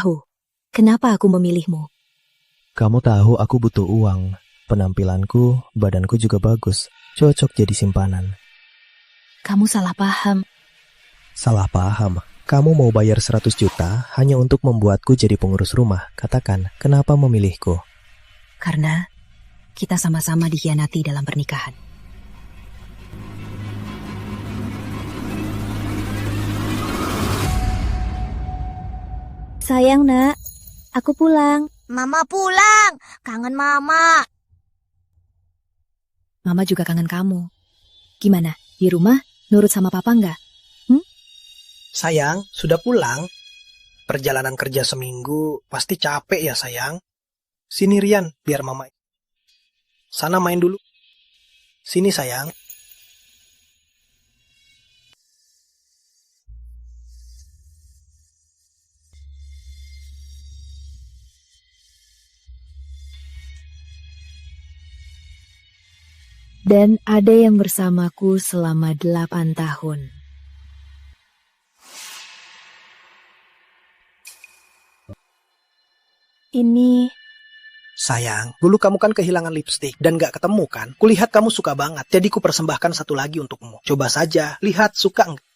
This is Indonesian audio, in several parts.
tahu kenapa aku memilihmu. Kamu tahu aku butuh uang. Penampilanku, badanku juga bagus. Cocok jadi simpanan. Kamu salah paham. Salah paham. Kamu mau bayar 100 juta hanya untuk membuatku jadi pengurus rumah. Katakan, kenapa memilihku? Karena kita sama-sama dikhianati dalam pernikahan. Sayang nak, aku pulang. Mama pulang, kangen mama. Mama juga kangen kamu. Gimana, di rumah nurut sama papa nggak? Sayang, sudah pulang? Perjalanan kerja seminggu, pasti capek ya sayang? Sini Rian, biar mama. Sana main dulu. Sini sayang. Dan ada yang bersamaku selama 8 tahun. Ini Sayang, dulu kamu kan kehilangan lipstik dan gak ketemu kan? Kulihat kamu suka banget, jadi ku persembahkan satu lagi untukmu. Coba saja, lihat suka nggak?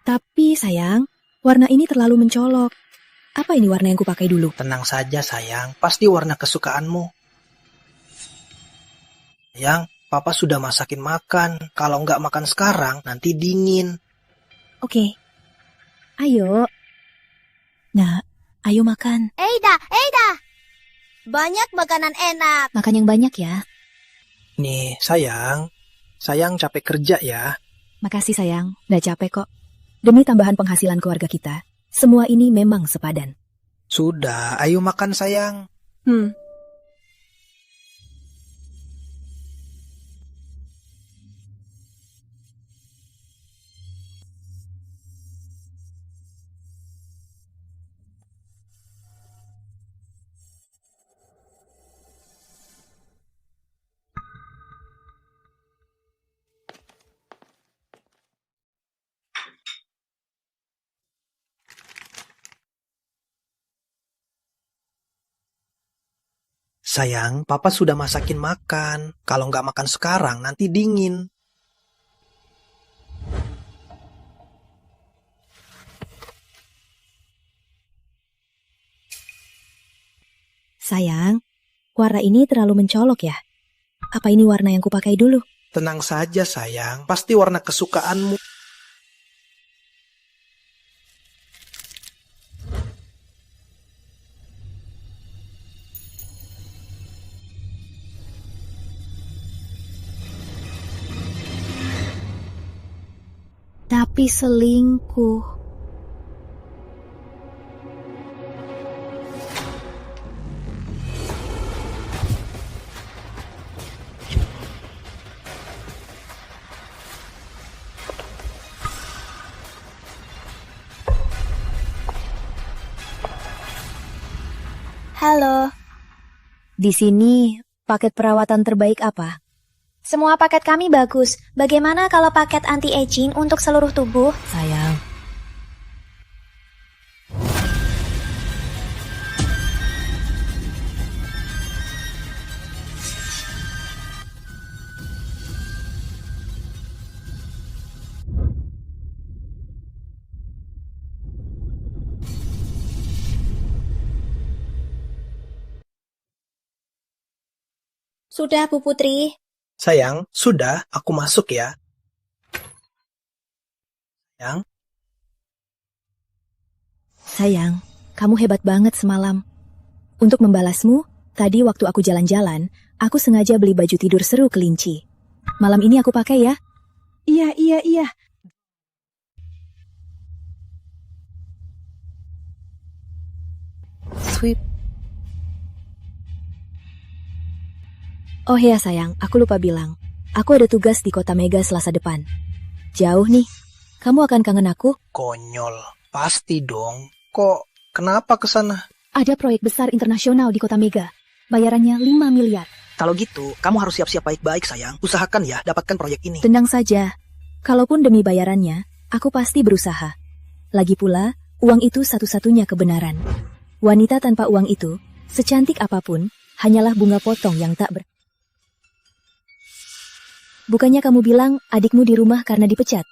Tapi sayang, warna ini terlalu mencolok. Apa ini warna yang kupakai dulu? Tenang saja sayang, pasti warna kesukaanmu. Sayang, papa sudah masakin makan. Kalau nggak makan sekarang, nanti dingin. Oke. Ayo. Nah, ayo makan. Eida. Banyak makanan enak. Makan yang banyak ya. Nih, sayang. Sayang capek kerja ya. Makasih sayang, nggak capek kok. Demi tambahan penghasilan keluarga kita, semua ini memang sepadan. Sudah, ayo makan sayang. Sayang, papa sudah masakin makan. Kalau nggak makan sekarang, nanti dingin. Sayang, warna ini terlalu mencolok ya. Apa ini warna yang kupakai dulu? Tenang saja sayang, pasti warna kesukaanmu. Tapi selingkuh. halo. Di sini, paket perawatan terbaik apa? Semua paket kami bagus. Bagaimana kalau paket anti-aging untuk seluruh tubuh? Sayang. Sudah, Bu Putri. Sayang, sudah, aku masuk ya. Sayang, Sayang, kamu hebat banget semalam. Untuk membalasmu, tadi waktu aku jalan-jalan, aku sengaja beli baju tidur seru kelinci. Malam ini aku pakai ya. Iya. Sweep. Oh ya sayang, aku lupa bilang. Aku ada tugas di Kota Mega Selasa depan. Jauh nih. Kamu akan kangen aku? konyol. Pasti dong. Kok, kenapa ke sana? Ada proyek besar internasional di Kota Mega. Bayarannya 5 miliar. Kalau gitu, kamu harus siap-siap baik-baik sayang. Usahakan ya, dapatkan proyek ini. Tenang saja. Kalaupun demi bayarannya, Aku pasti berusaha. Lagi pula, uang itu satu-satunya kebenaran. Wanita tanpa uang itu, secantik apapun, hanyalah bunga potong yang tak ber... Bukannya kamu bilang adikmu di rumah karena dipecat?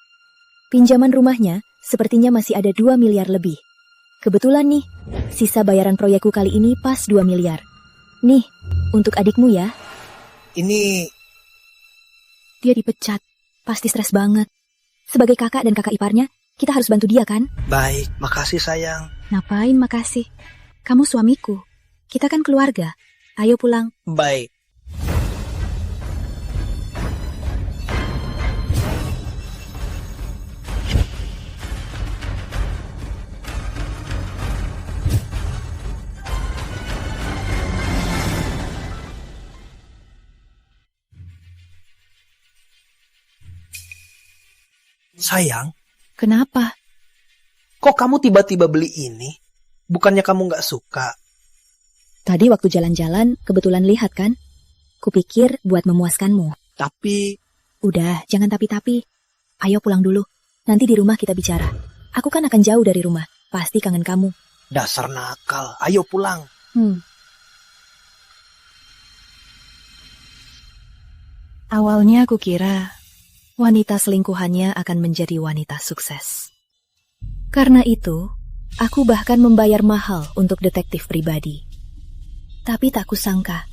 Pinjaman rumahnya sepertinya masih ada 2 miliar lebih. Kebetulan nih, sisa bayaran proyekku kali ini pas 2 miliar. Nih, untuk adikmu ya. Ini Dia dipecat, pasti stres banget. Sebagai kakak dan kakak iparnya, kita harus bantu dia kan? baik, makasih sayang. Ngapain makasih? Kamu suamiku. Kita kan keluarga. Ayo pulang. Baik. Sayang, Kenapa? kok kamu tiba-tiba beli ini? Bukannya kamu nggak suka? Tadi waktu jalan-jalan, kebetulan lihat kan? Kupikir buat memuaskanmu. Tapi Udah, jangan tapi-tapi. Ayo pulang dulu. Nanti di rumah kita bicara. Aku kan akan jauh dari rumah. Pasti kangen kamu. dasar nakal. Ayo pulang. Awalnya aku kira wanita selingkuhannya akan menjadi wanita sukses. Karena itu, aku bahkan membayar mahal untuk detektif pribadi. Tapi tak kusangka,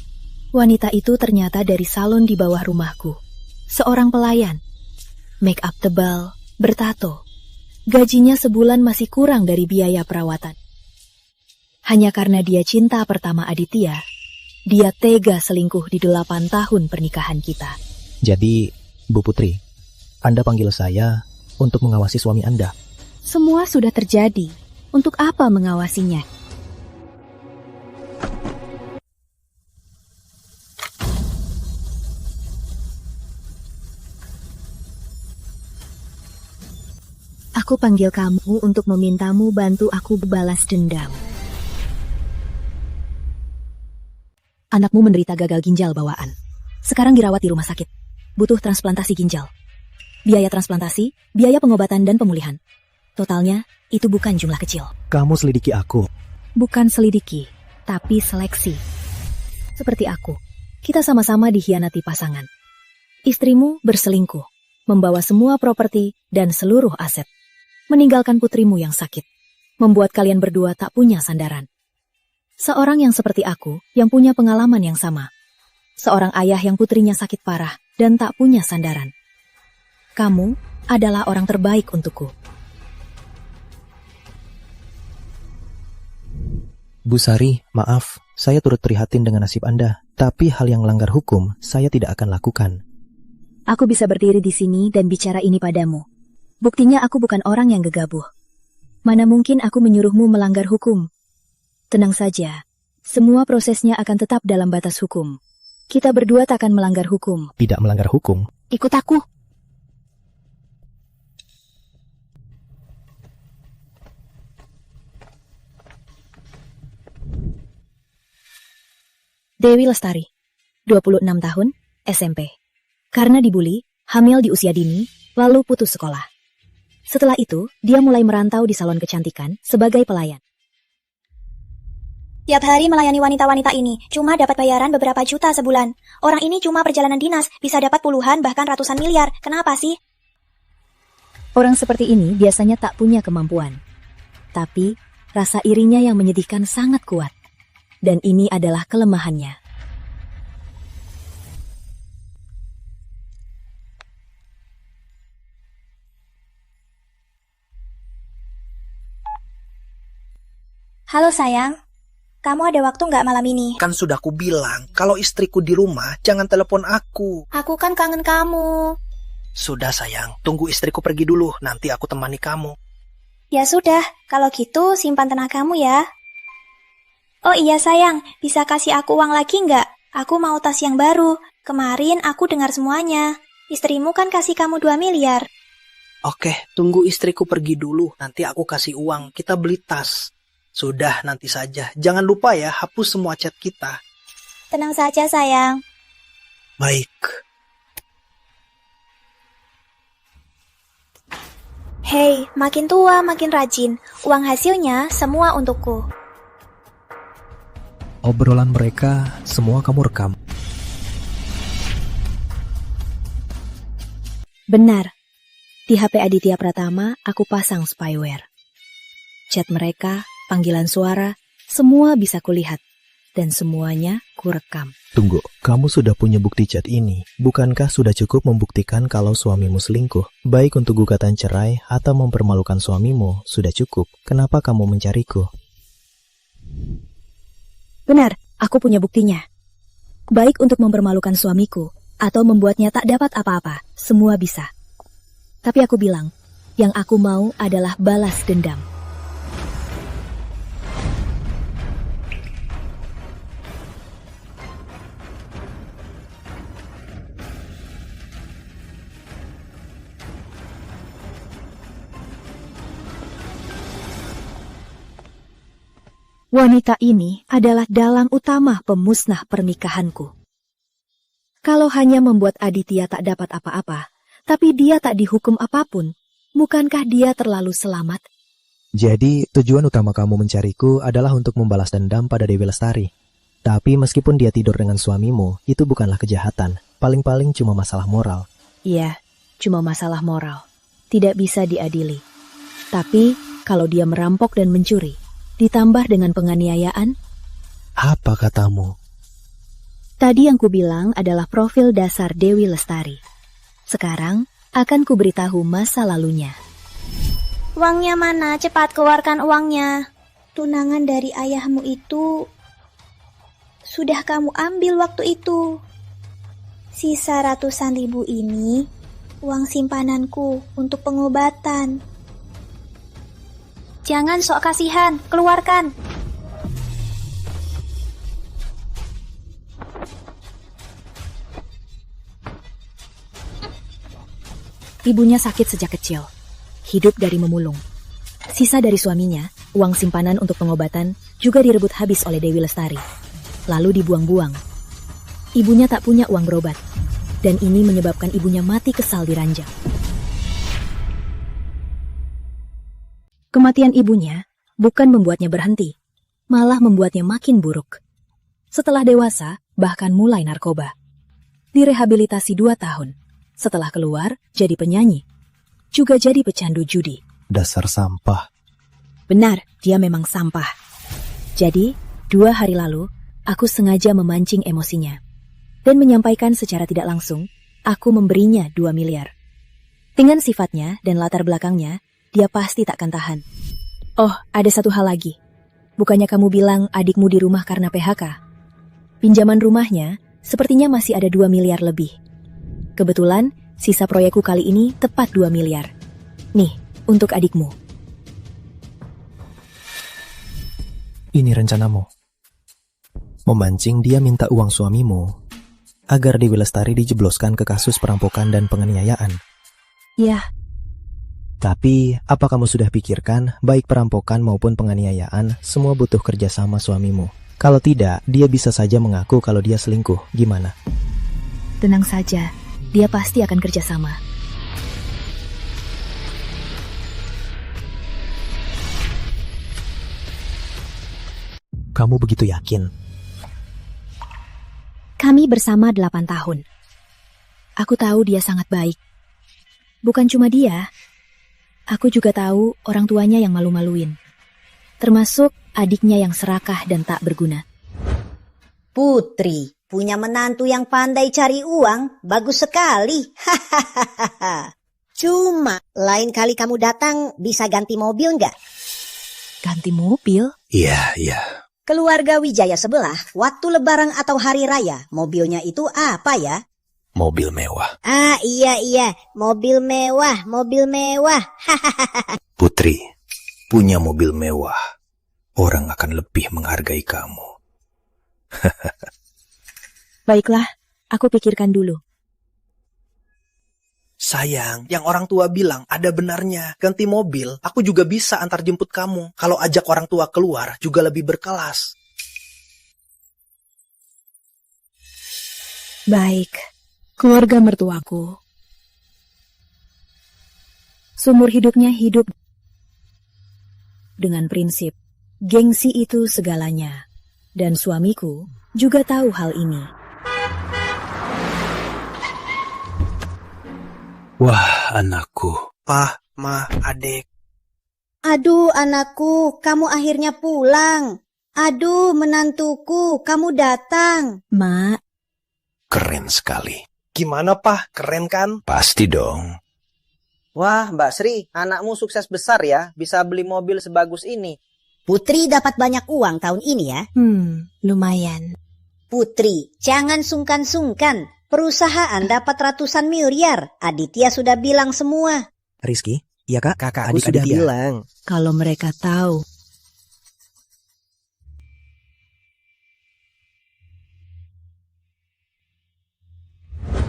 wanita itu ternyata dari salon di bawah rumahku. Seorang pelayan. Make up tebal, bertato. Gajinya sebulan masih kurang dari biaya perawatan. Hanya karena dia cinta pertama Aditya, dia tega selingkuh di 8 tahun pernikahan kita. Jadi, Bu Putri, Anda panggil saya untuk mengawasi suami Anda. Semua sudah terjadi. Untuk apa mengawasinya? Aku panggil kamu untuk memintamu bantu aku balas dendam. Anakmu menderita gagal ginjal bawaan. Sekarang dirawat di rumah sakit. Butuh transplantasi ginjal. Biaya transplantasi, biaya pengobatan dan pemulihan. Totalnya, itu bukan jumlah kecil. Kamu selidiki aku. Bukan selidiki, tapi seleksi. Seperti aku, kita sama-sama dikhianati pasangan. Istrimu berselingkuh, membawa semua properti dan seluruh aset. Meninggalkan putrimu yang sakit, membuat kalian berdua tak punya sandaran. Seorang yang seperti aku, yang punya pengalaman yang sama. Seorang ayah yang putrinya sakit parah dan tak punya sandaran. Kamu adalah orang terbaik untukku. Bu Sari, maaf, saya turut prihatin dengan nasib Anda. Tapi hal yang melanggar hukum, saya tidak akan lakukan. Aku bisa berdiri di sini dan bicara ini padamu. Buktinya aku bukan orang yang gegabah. Mana mungkin aku menyuruhmu melanggar hukum. Tenang saja, semua prosesnya akan tetap dalam batas hukum. Kita berdua tak akan melanggar hukum. Tidak melanggar hukum. Ikut aku. Dewi Lestari, 26 tahun, SMP. Karena dibully, hamil di usia dini, lalu putus sekolah. Setelah itu, dia mulai merantau di salon kecantikan sebagai pelayan. Tiap hari melayani wanita-wanita ini, cuma dapat bayaran beberapa juta sebulan. Orang ini cuma perjalanan dinas, bisa dapat puluhan bahkan ratusan miliar. Kenapa sih? Orang seperti ini biasanya tak punya kemampuan. Tapi, rasa irinya yang menyedihkan sangat kuat. Dan ini adalah kelemahannya. Halo sayang, kamu ada waktu nggak malam ini? Kan sudah ku bilang, kalau istriku di rumah, jangan telepon aku. Aku kan kangen kamu. Sudah sayang, tunggu istriku pergi dulu, nanti aku temani kamu. Ya sudah, kalau gitu simpan tenagamu ya. Oh iya sayang, bisa kasih aku uang lagi nggak? Aku mau tas yang baru. Kemarin aku dengar semuanya. Istrimu kan kasih kamu 2 miliar. Oke, tunggu istriku pergi dulu, nanti aku kasih uang, kita beli tas. Sudah, nanti saja. Jangan lupa ya, hapus semua chat kita. Tenang saja sayang. Baik. Hei, Makin tua, makin rajin. Uang hasilnya semua untukku. Obrolan mereka semua kamu rekam. Benar. Di HP Aditya Pratama, aku pasang spyware. Chat mereka, panggilan suara, semua bisa kulihat. Dan semuanya kurekam. Tunggu, kamu sudah punya bukti chat ini. Bukankah sudah cukup membuktikan kalau suamimu selingkuh? Baik untuk gugatan cerai atau mempermalukan suamimu, sudah cukup. Kenapa kamu mencariku? Benar, aku punya buktinya. Baik untuk mempermalukan suamiku, atau membuatnya tak dapat apa-apa, semua bisa. Tapi aku bilang, yang aku mau adalah balas dendam. Wanita ini adalah dalang utama pemusnah pernikahanku. Kalau hanya membuat Aditya tak dapat apa-apa, tapi dia tak dihukum apapun, bukankah dia terlalu selamat? Jadi, tujuan utama kamu mencariku adalah untuk membalas dendam pada Dewi Lestari. Tapi meskipun dia tidur dengan suamimu, itu bukanlah kejahatan. Paling-paling cuma masalah moral. Iya, cuma masalah moral. Tidak bisa diadili. Tapi, kalau dia merampok dan mencuri, ditambah dengan penganiayaan, Apa katamu? tadi yang kubilang adalah profil dasar Dewi Lestari. Sekarang, akan kuberitahu masa lalunya. Uangnya mana? Cepat keluarkan uangnya. Tunangan dari ayahmu itu sudah kamu ambil waktu itu. Sisa ratusan ribu ini uang simpananku untuk pengobatan. Jangan sok kasihan, keluarkan. Ibunya sakit sejak kecil, hidup dari memulung. Sisa dari suaminya, uang simpanan untuk pengobatan, juga direbut habis oleh Dewi Lestari. Lalu dibuang-buang. Ibunya tak punya uang berobat, dan ini menyebabkan ibunya mati kesal di ranjang. Kematian ibunya bukan membuatnya berhenti, malah membuatnya makin buruk. Setelah dewasa, bahkan mulai narkoba. Direhabilitasi 2 tahun. Setelah keluar, jadi penyanyi. Juga jadi pecandu judi. Dasar sampah. Benar, dia memang sampah. Jadi, 2 hari lalu, aku sengaja memancing emosinya. Dan menyampaikan secara tidak langsung, aku memberinya 2 miliar. Dengan sifatnya dan latar belakangnya, dia pasti takkan tahan. Oh, ada satu hal lagi. Bukannya kamu bilang adikmu di rumah karena PHK? Pinjaman rumahnya sepertinya masih ada 2 miliar lebih. Kebetulan, sisa proyekku kali ini tepat 2 miliar. Nih, untuk adikmu. Ini rencanamu. Memancing dia minta uang suamimu agar Dewi Lestari dijebloskan ke kasus perampokan dan penganiayaan. Ya, Tapi, apa kamu sudah pikirkan, baik perampokan maupun penganiayaan, semua butuh kerjasama suamimu. Kalau tidak, dia bisa saja mengaku kalau dia selingkuh. Gimana? tenang saja. Dia pasti akan kerjasama. Kamu begitu yakin? Kami bersama 8 tahun. Aku tahu dia sangat baik. Bukan cuma dia. Aku juga tahu orang tuanya yang malu-maluin. Termasuk adiknya yang serakah dan tak berguna. Putri, punya menantu yang pandai cari uang, bagus sekali. Hahaha. Cuma, lain kali kamu datang bisa ganti mobil nggak? Ganti mobil? Iya. Keluarga Wijaya sebelah, waktu lebaran atau hari raya, mobilnya itu apa ya? Mobil mewah. Ah, iya, mobil mewah. Putri, punya mobil mewah, orang akan lebih menghargai kamu. Baiklah, aku pikirkan dulu. Sayang, yang orang tua bilang ada benarnya. Ganti mobil, aku juga bisa antar jemput kamu. Kalau ajak orang tua keluar, juga lebih berkelas. Baik, keluarga mertuaku. Seumur hidupnya hidup dengan prinsip, gengsi itu segalanya. Dan suamiku juga tahu hal ini. Wah, anakku. Pah, Ma, Adek. Aduh anakku, kamu akhirnya pulang. Aduh menantuku, kamu datang. Mak, Keren sekali. Gimana, Pah? Keren kan? Pasti dong. Wah, Mbak Sri, anakmu sukses besar ya, bisa beli mobil sebagus ini. Putri dapat banyak uang tahun ini ya. lumayan. Putri, jangan sungkan-sungkan. Perusahaan dapat ratusan miliar. Aditya sudah bilang semua. Rizky, iya kak? Kakakku Adik sudah Aditya. bilang. Kalau mereka tahu.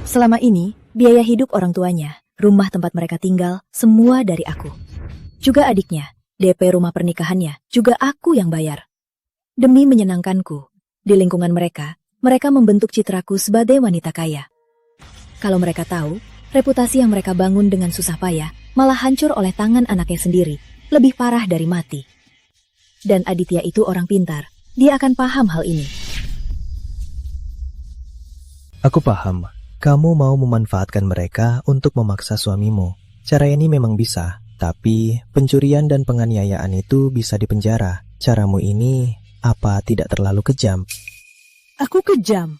Selama ini, biaya hidup orang tuanya, rumah tempat mereka tinggal, semua dari aku. Juga adiknya, DP rumah pernikahannya, juga aku yang bayar. Demi menyenangkanku, di lingkungan mereka membentuk citraku sebagai wanita kaya. Kalau mereka tahu, reputasi yang mereka bangun dengan susah payah malah hancur oleh tangan anaknya sendiri, lebih parah dari mati. Dan Aditya itu orang pintar, dia akan paham hal ini. Aku paham, kamu mau memanfaatkan mereka untuk memaksa suamimu. Cara ini memang bisa, tapi pencurian dan penganiayaan itu bisa dipenjara. Caramu ini apa tidak terlalu kejam? Aku kejam.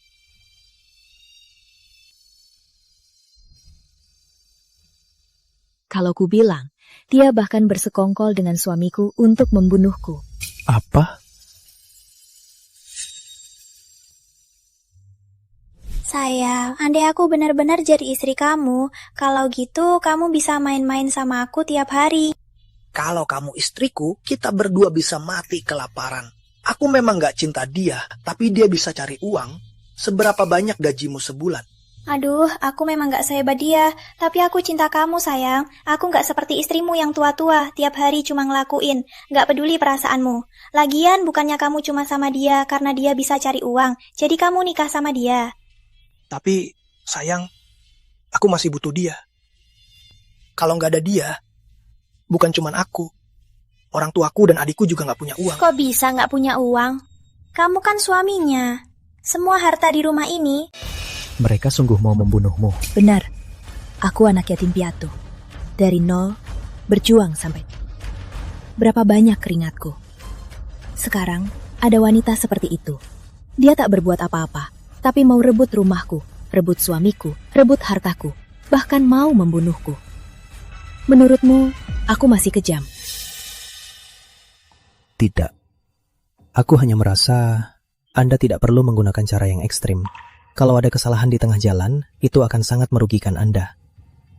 Kalau ku bilang, dia bahkan bersekongkol dengan suamiku untuk membunuhku. Apa? Sayang, andai aku benar-benar jadi istri kamu, kalau gitu kamu bisa main-main sama aku tiap hari. Kalau kamu istriku, kita berdua bisa mati kelaparan. Aku memang gak cinta dia, tapi dia bisa cari uang. Seberapa banyak gajimu sebulan? Aduh, aku memang gak sehebat dia, tapi aku cinta kamu sayang. Aku gak seperti istrimu yang tua-tua, tiap hari cuma ngelakuin, gak peduli perasaanmu. Lagian bukannya kamu cuma sama dia karena dia bisa cari uang, jadi kamu nikah sama dia. Tapi, sayang, aku masih butuh dia. Kalau gak ada dia, bukan cuma aku. Orang tuaku dan adikku juga gak punya uang. Kok bisa gak punya uang? Kamu kan suaminya. Semua harta di rumah ini. Mereka sungguh mau membunuhmu. Benar, aku anak yatim piatu. Dari nol, berjuang sampai. Berapa banyak keringatku. Sekarang, ada wanita seperti itu. Dia tak berbuat apa-apa, tapi mau rebut rumahku, rebut suamiku, rebut hartaku, bahkan mau membunuhku. Menurutmu, aku masih kejam? Tidak. Aku hanya merasa Anda tidak perlu menggunakan cara yang ekstrim. Kalau ada kesalahan di tengah jalan, itu akan sangat merugikan Anda.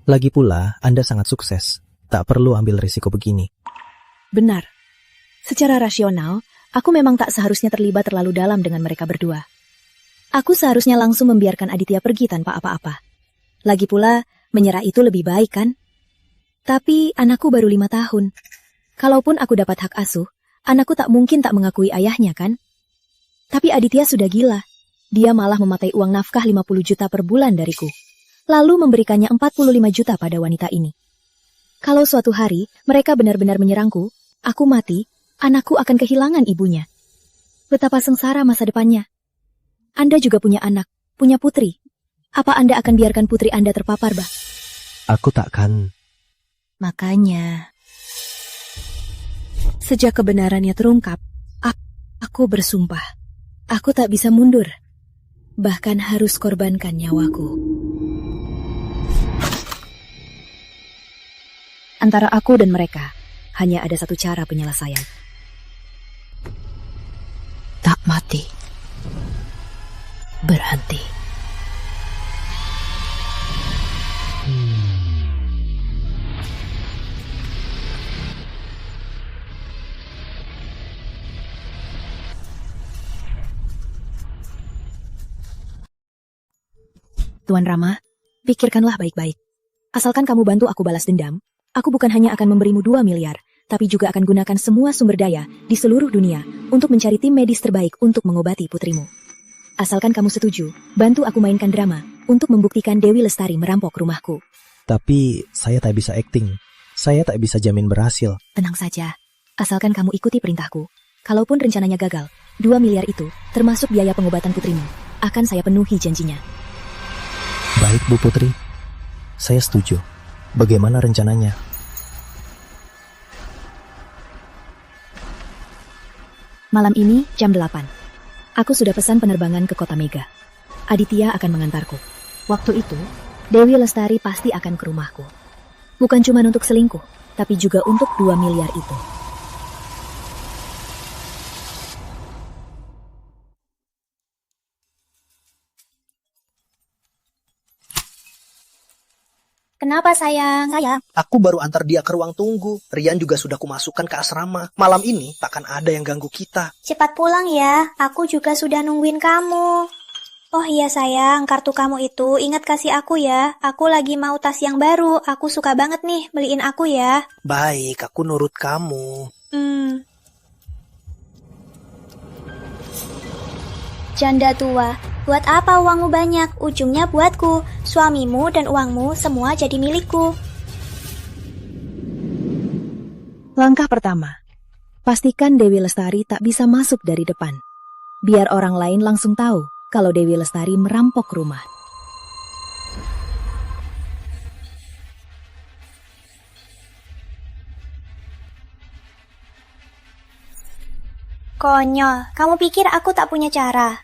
Lagi pula, Anda sangat sukses. Tak perlu ambil risiko begini. Benar. Secara rasional, aku memang tak seharusnya terlibat terlalu dalam dengan mereka berdua. Aku seharusnya langsung membiarkan Aditya pergi tanpa apa-apa. Lagi pula, menyerah itu lebih baik kan? Tapi anakku baru 5 tahun. Kalaupun aku dapat hak asuh, anakku tak mungkin tak mengakui ayahnya kan? Tapi Aditya sudah gila. Dia malah memakai uang nafkah 50 juta per bulan dariku. Lalu memberikannya 45 juta pada wanita ini. Kalau suatu hari mereka benar-benar menyerangku, aku mati, anakku akan kehilangan ibunya. Betapa sengsara masa depannya. Anda juga punya anak, punya putri. Apa Anda akan biarkan putri Anda terpapar, Bah? Aku takkan. Makanya, sejak kebenarannya terungkap, aku bersumpah, aku tak bisa mundur. Bahkan harus korbankan nyawaku. Antara aku dan mereka, hanya ada satu cara penyelesaian. Tak mati. Berhenti. Tuan Rama, pikirkanlah baik-baik. Asalkan kamu bantu aku balas dendam, aku bukan hanya akan memberimu 2 miliar, tapi juga akan gunakan semua sumber daya di seluruh dunia untuk mencari tim medis terbaik untuk mengobati putrimu. Asalkan kamu setuju, bantu aku mainkan drama untuk membuktikan Dewi Lestari merampok rumahku. Tapi saya tak bisa akting. Saya tak bisa jamin berhasil. Tenang saja, Asalkan kamu ikuti perintahku. Kalaupun rencananya gagal, 2 miliar itu, termasuk biaya pengobatan putrimu, akan saya penuhi janjinya. Baik, Bu Putri. Saya setuju. Bagaimana rencananya? Malam ini, jam 8. Aku sudah pesan penerbangan ke kota Mega. Aditya akan mengantarku. Waktu itu, Dewi Lestari pasti akan ke rumahku. Bukan cuma untuk selingkuh, tapi juga untuk 2 miliar itu. Kenapa sayang? Aku baru antar dia ke ruang tunggu. Rian juga sudah kumasukkan ke asrama. Malam ini takkan ada yang ganggu kita. Cepat pulang ya, aku juga sudah nungguin kamu. Oh iya sayang, kartu kamu itu ingat kasih aku ya. Aku lagi mau tas yang baru, aku suka banget nih, beliin aku ya. Baik, aku nurut kamu. Janda tua, buat apa uangmu banyak? Ujungnya buatku, suamimu dan uangmu semua jadi milikku. Langkah pertama, pastikan Dewi Lestari tak bisa masuk dari depan. Biar orang lain langsung tahu kalau Dewi Lestari merampok rumah. Konyol, kamu pikir aku tak punya cara?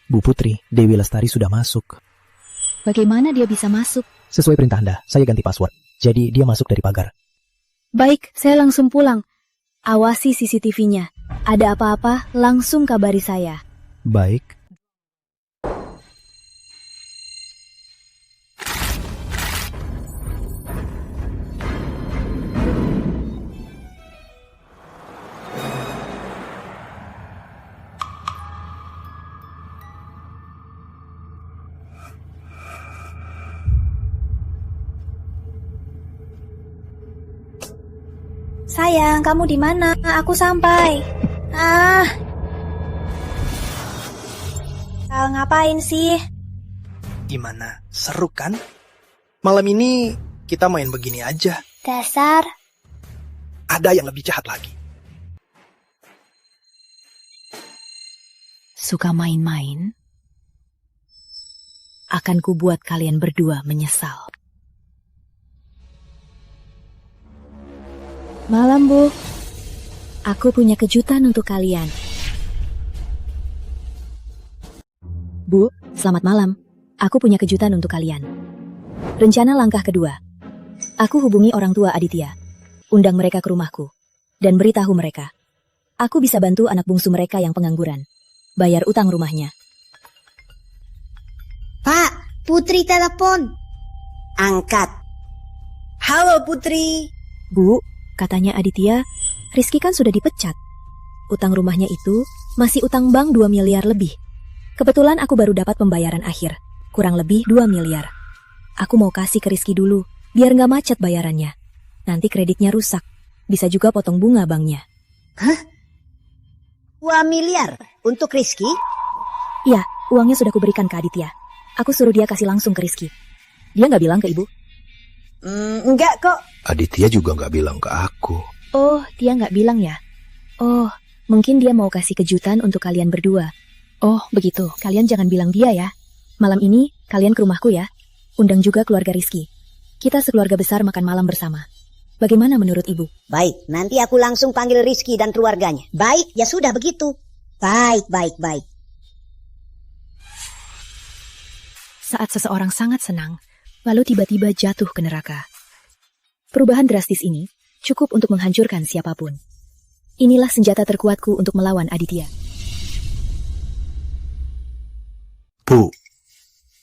Bu Putri, Dewi Lestari sudah masuk. Bagaimana dia bisa masuk? Sesuai perintah Anda, saya ganti password. Jadi dia masuk dari pagar. Baik, saya langsung pulang. Awasi CCTV-nya. Ada apa-apa, langsung kabari saya. Baik. Sayang, kamu di mana? Aku sampai. Ngapain sih? Gimana? Seru kan? Malam ini kita main begini aja. Dasar. Ada yang lebih jahat lagi. Suka main-main? Akan kubuat kalian berdua menyesal. Malam, Bu. Aku punya kejutan untuk kalian. Bu, selamat malam. Aku punya kejutan untuk kalian. Rencana langkah kedua. Aku hubungi orang tua Aditya. Undang mereka ke rumahku. Dan beritahu mereka. Aku bisa bantu anak bungsu mereka yang pengangguran. Bayar utang rumahnya. Pak, Putri telepon. Angkat. Halo Putri. Bu, katanya Aditya, Rizky kan sudah dipecat. Utang rumahnya itu masih utang bank 2 miliar lebih. Kebetulan aku baru dapat pembayaran akhir, kurang lebih 2 miliar. Aku mau kasih ke Rizky dulu, biar nggak macet bayarannya. Nanti kreditnya rusak, bisa juga potong bunga banknya. Hah? 2 miliar untuk Rizky? Iya, uangnya sudah kuberikan ke Aditya. Aku suruh dia kasih langsung ke Rizky. Dia nggak bilang ke ibu? Enggak kok. Aditya juga nggak bilang ke aku. Oh, dia nggak bilang ya? Oh, mungkin dia mau kasih kejutan untuk kalian berdua. Oh, begitu. Kalian jangan bilang dia ya. Malam ini, kalian ke rumahku ya. Undang juga keluarga Rizky. Kita sekeluarga besar makan malam bersama. Bagaimana menurut ibu? Baik, nanti aku langsung panggil Rizky dan keluarganya. Baik, ya sudah begitu. Baik. Saat seseorang sangat senang, lalu tiba-tiba jatuh ke neraka. Perubahan drastis ini cukup untuk menghancurkan siapapun. Inilah senjata terkuatku untuk melawan Aditya. Bu,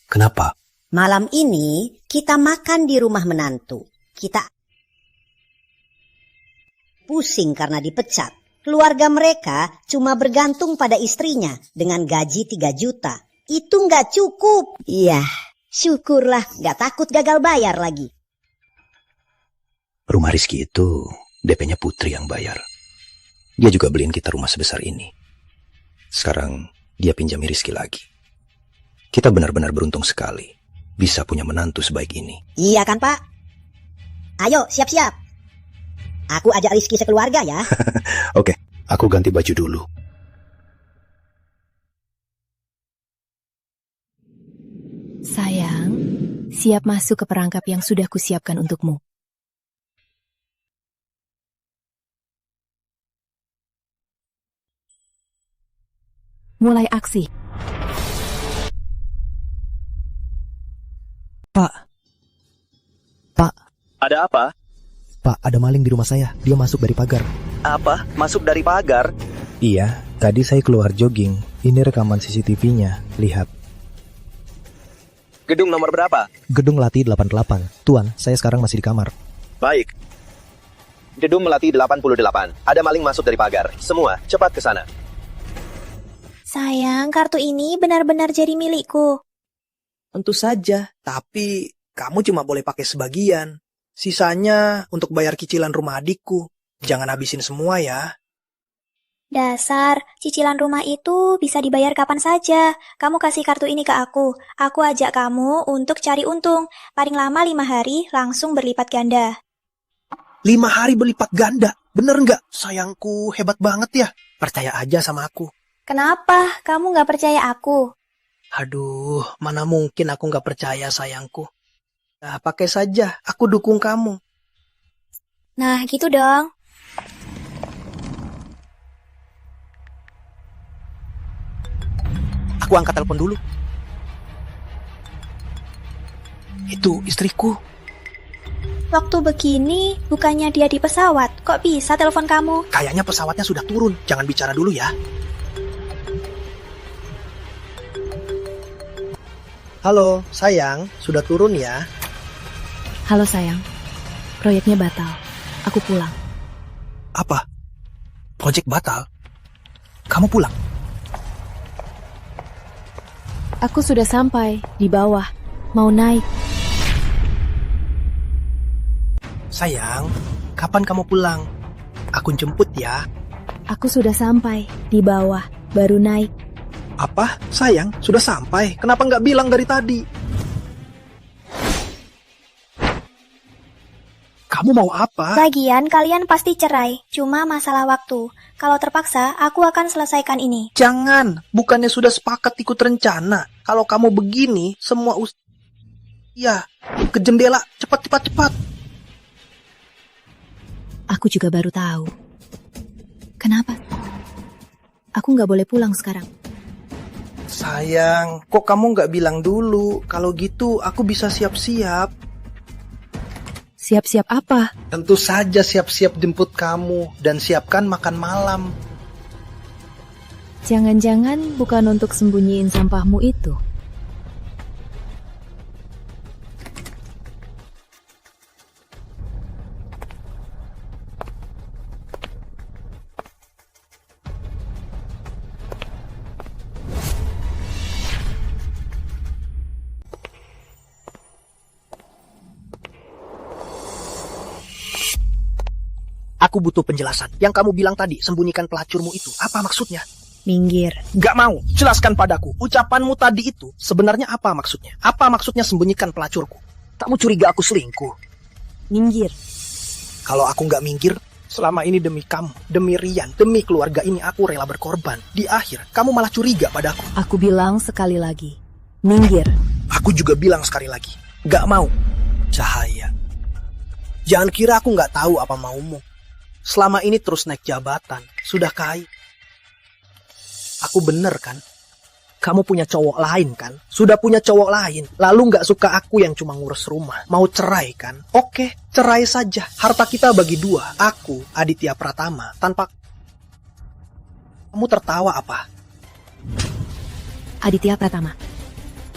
kenapa? Malam ini kita makan di rumah menantu. Kita pusing karena dipecat. Keluarga mereka cuma bergantung pada istrinya dengan gaji 3 juta. Itu nggak cukup. Iya, syukurlah nggak takut gagal bayar lagi. Rumah Rizky itu DP-nya Putri yang bayar. Dia juga beliin kita rumah sebesar ini. Sekarang dia pinjami Rizky lagi. Kita benar-benar beruntung sekali bisa punya menantu sebaik ini. Iya kan, Pak? Ayo, siap-siap. Aku ajak Rizky sekeluarga ya. Oke, aku ganti baju dulu. Sayang, siap masuk ke perangkap yang sudah kusiapkan untukmu. Mulai aksi. Pak. Ada apa? Pak, ada maling di rumah saya. Dia masuk dari pagar. Apa? Masuk dari pagar? Iya, tadi saya keluar jogging. Ini rekaman CCTV-nya. Lihat. Gedung nomor berapa? Gedung Melati 88. Tuan, saya sekarang masih di kamar. Baik. Gedung Melati 88. Ada maling masuk dari pagar. Semua, cepat ke sana. Sayang, kartu ini benar-benar jadi milikku. Tentu saja, tapi kamu cuma boleh pakai sebagian. Sisanya untuk bayar cicilan rumah adikku. Jangan habisin semua ya. Dasar, cicilan rumah itu bisa dibayar kapan saja. Kamu kasih kartu ini ke aku. Aku ajak kamu untuk cari untung. Paling lama 5 hari, langsung berlipat ganda. 5 hari berlipat ganda. Bener nggak? Sayangku, hebat banget ya. Percaya aja sama aku. Kenapa? Kamu nggak percaya aku? Aduh, mana mungkin aku nggak percaya sayangku. Nah, pakai saja. Aku dukung kamu. Nah, gitu dong. Aku angkat telepon dulu. Itu istriku. Waktu begini, bukannya dia di pesawat. Kok bisa telepon kamu? Kayaknya pesawatnya sudah turun. Jangan bicara dulu ya. Halo, sayang. Sudah turun ya? Halo sayang, proyeknya batal. Aku pulang. Apa? Proyek batal? Kamu pulang? Aku sudah sampai di bawah. Mau naik. Sayang, kapan kamu pulang? Aku jemput ya. Aku sudah sampai di bawah. Baru naik. Apa? Sayang, sudah sampai. Kenapa nggak bilang dari tadi? Kamu mau apa? Lagian kalian pasti cerai. Cuma masalah waktu. Kalau terpaksa, aku akan selesaikan ini. Jangan. Bukannya sudah sepakat ikut rencana. Kalau kamu begini, semua Ya, ke jendela. Cepat. Aku juga baru tahu. Kenapa? Aku nggak boleh pulang sekarang. Sayang, kok kamu nggak bilang dulu? Kalau gitu, aku bisa siap-siap. Siap-siap apa? Tentu saja siap-siap jemput kamu dan siapkan makan malam. Jangan-jangan bukan untuk sembunyiin sampahmu itu. Aku butuh penjelasan. Yang kamu bilang tadi, sembunyikan pelacurmu itu. Apa maksudnya? Minggir. Gak mau. Jelaskan padaku. Ucapanmu tadi itu sebenarnya apa maksudnya? Apa maksudnya sembunyikan pelacurku? Kamu curiga aku selingkuh? Minggir. Kalau aku gak minggir, selama ini demi kamu, demi Rian, demi keluarga ini aku rela berkorban. Di akhir, kamu malah curiga padaku. Aku bilang sekali lagi. Minggir. Aku juga bilang sekali lagi. Gak mau. Cahaya. Jangan kira aku gak tahu apa maumu. Selama ini terus naik jabatan, sudah kaya. Aku bener kan? Kamu punya cowok lain kan? Sudah punya cowok lain. Lalu gak suka aku yang cuma ngurus rumah. Mau cerai kan? Oke, cerai saja. Harta kita bagi 2. Aku, Aditya Pratama, tanpa... Kamu tertawa apa? Aditya Pratama.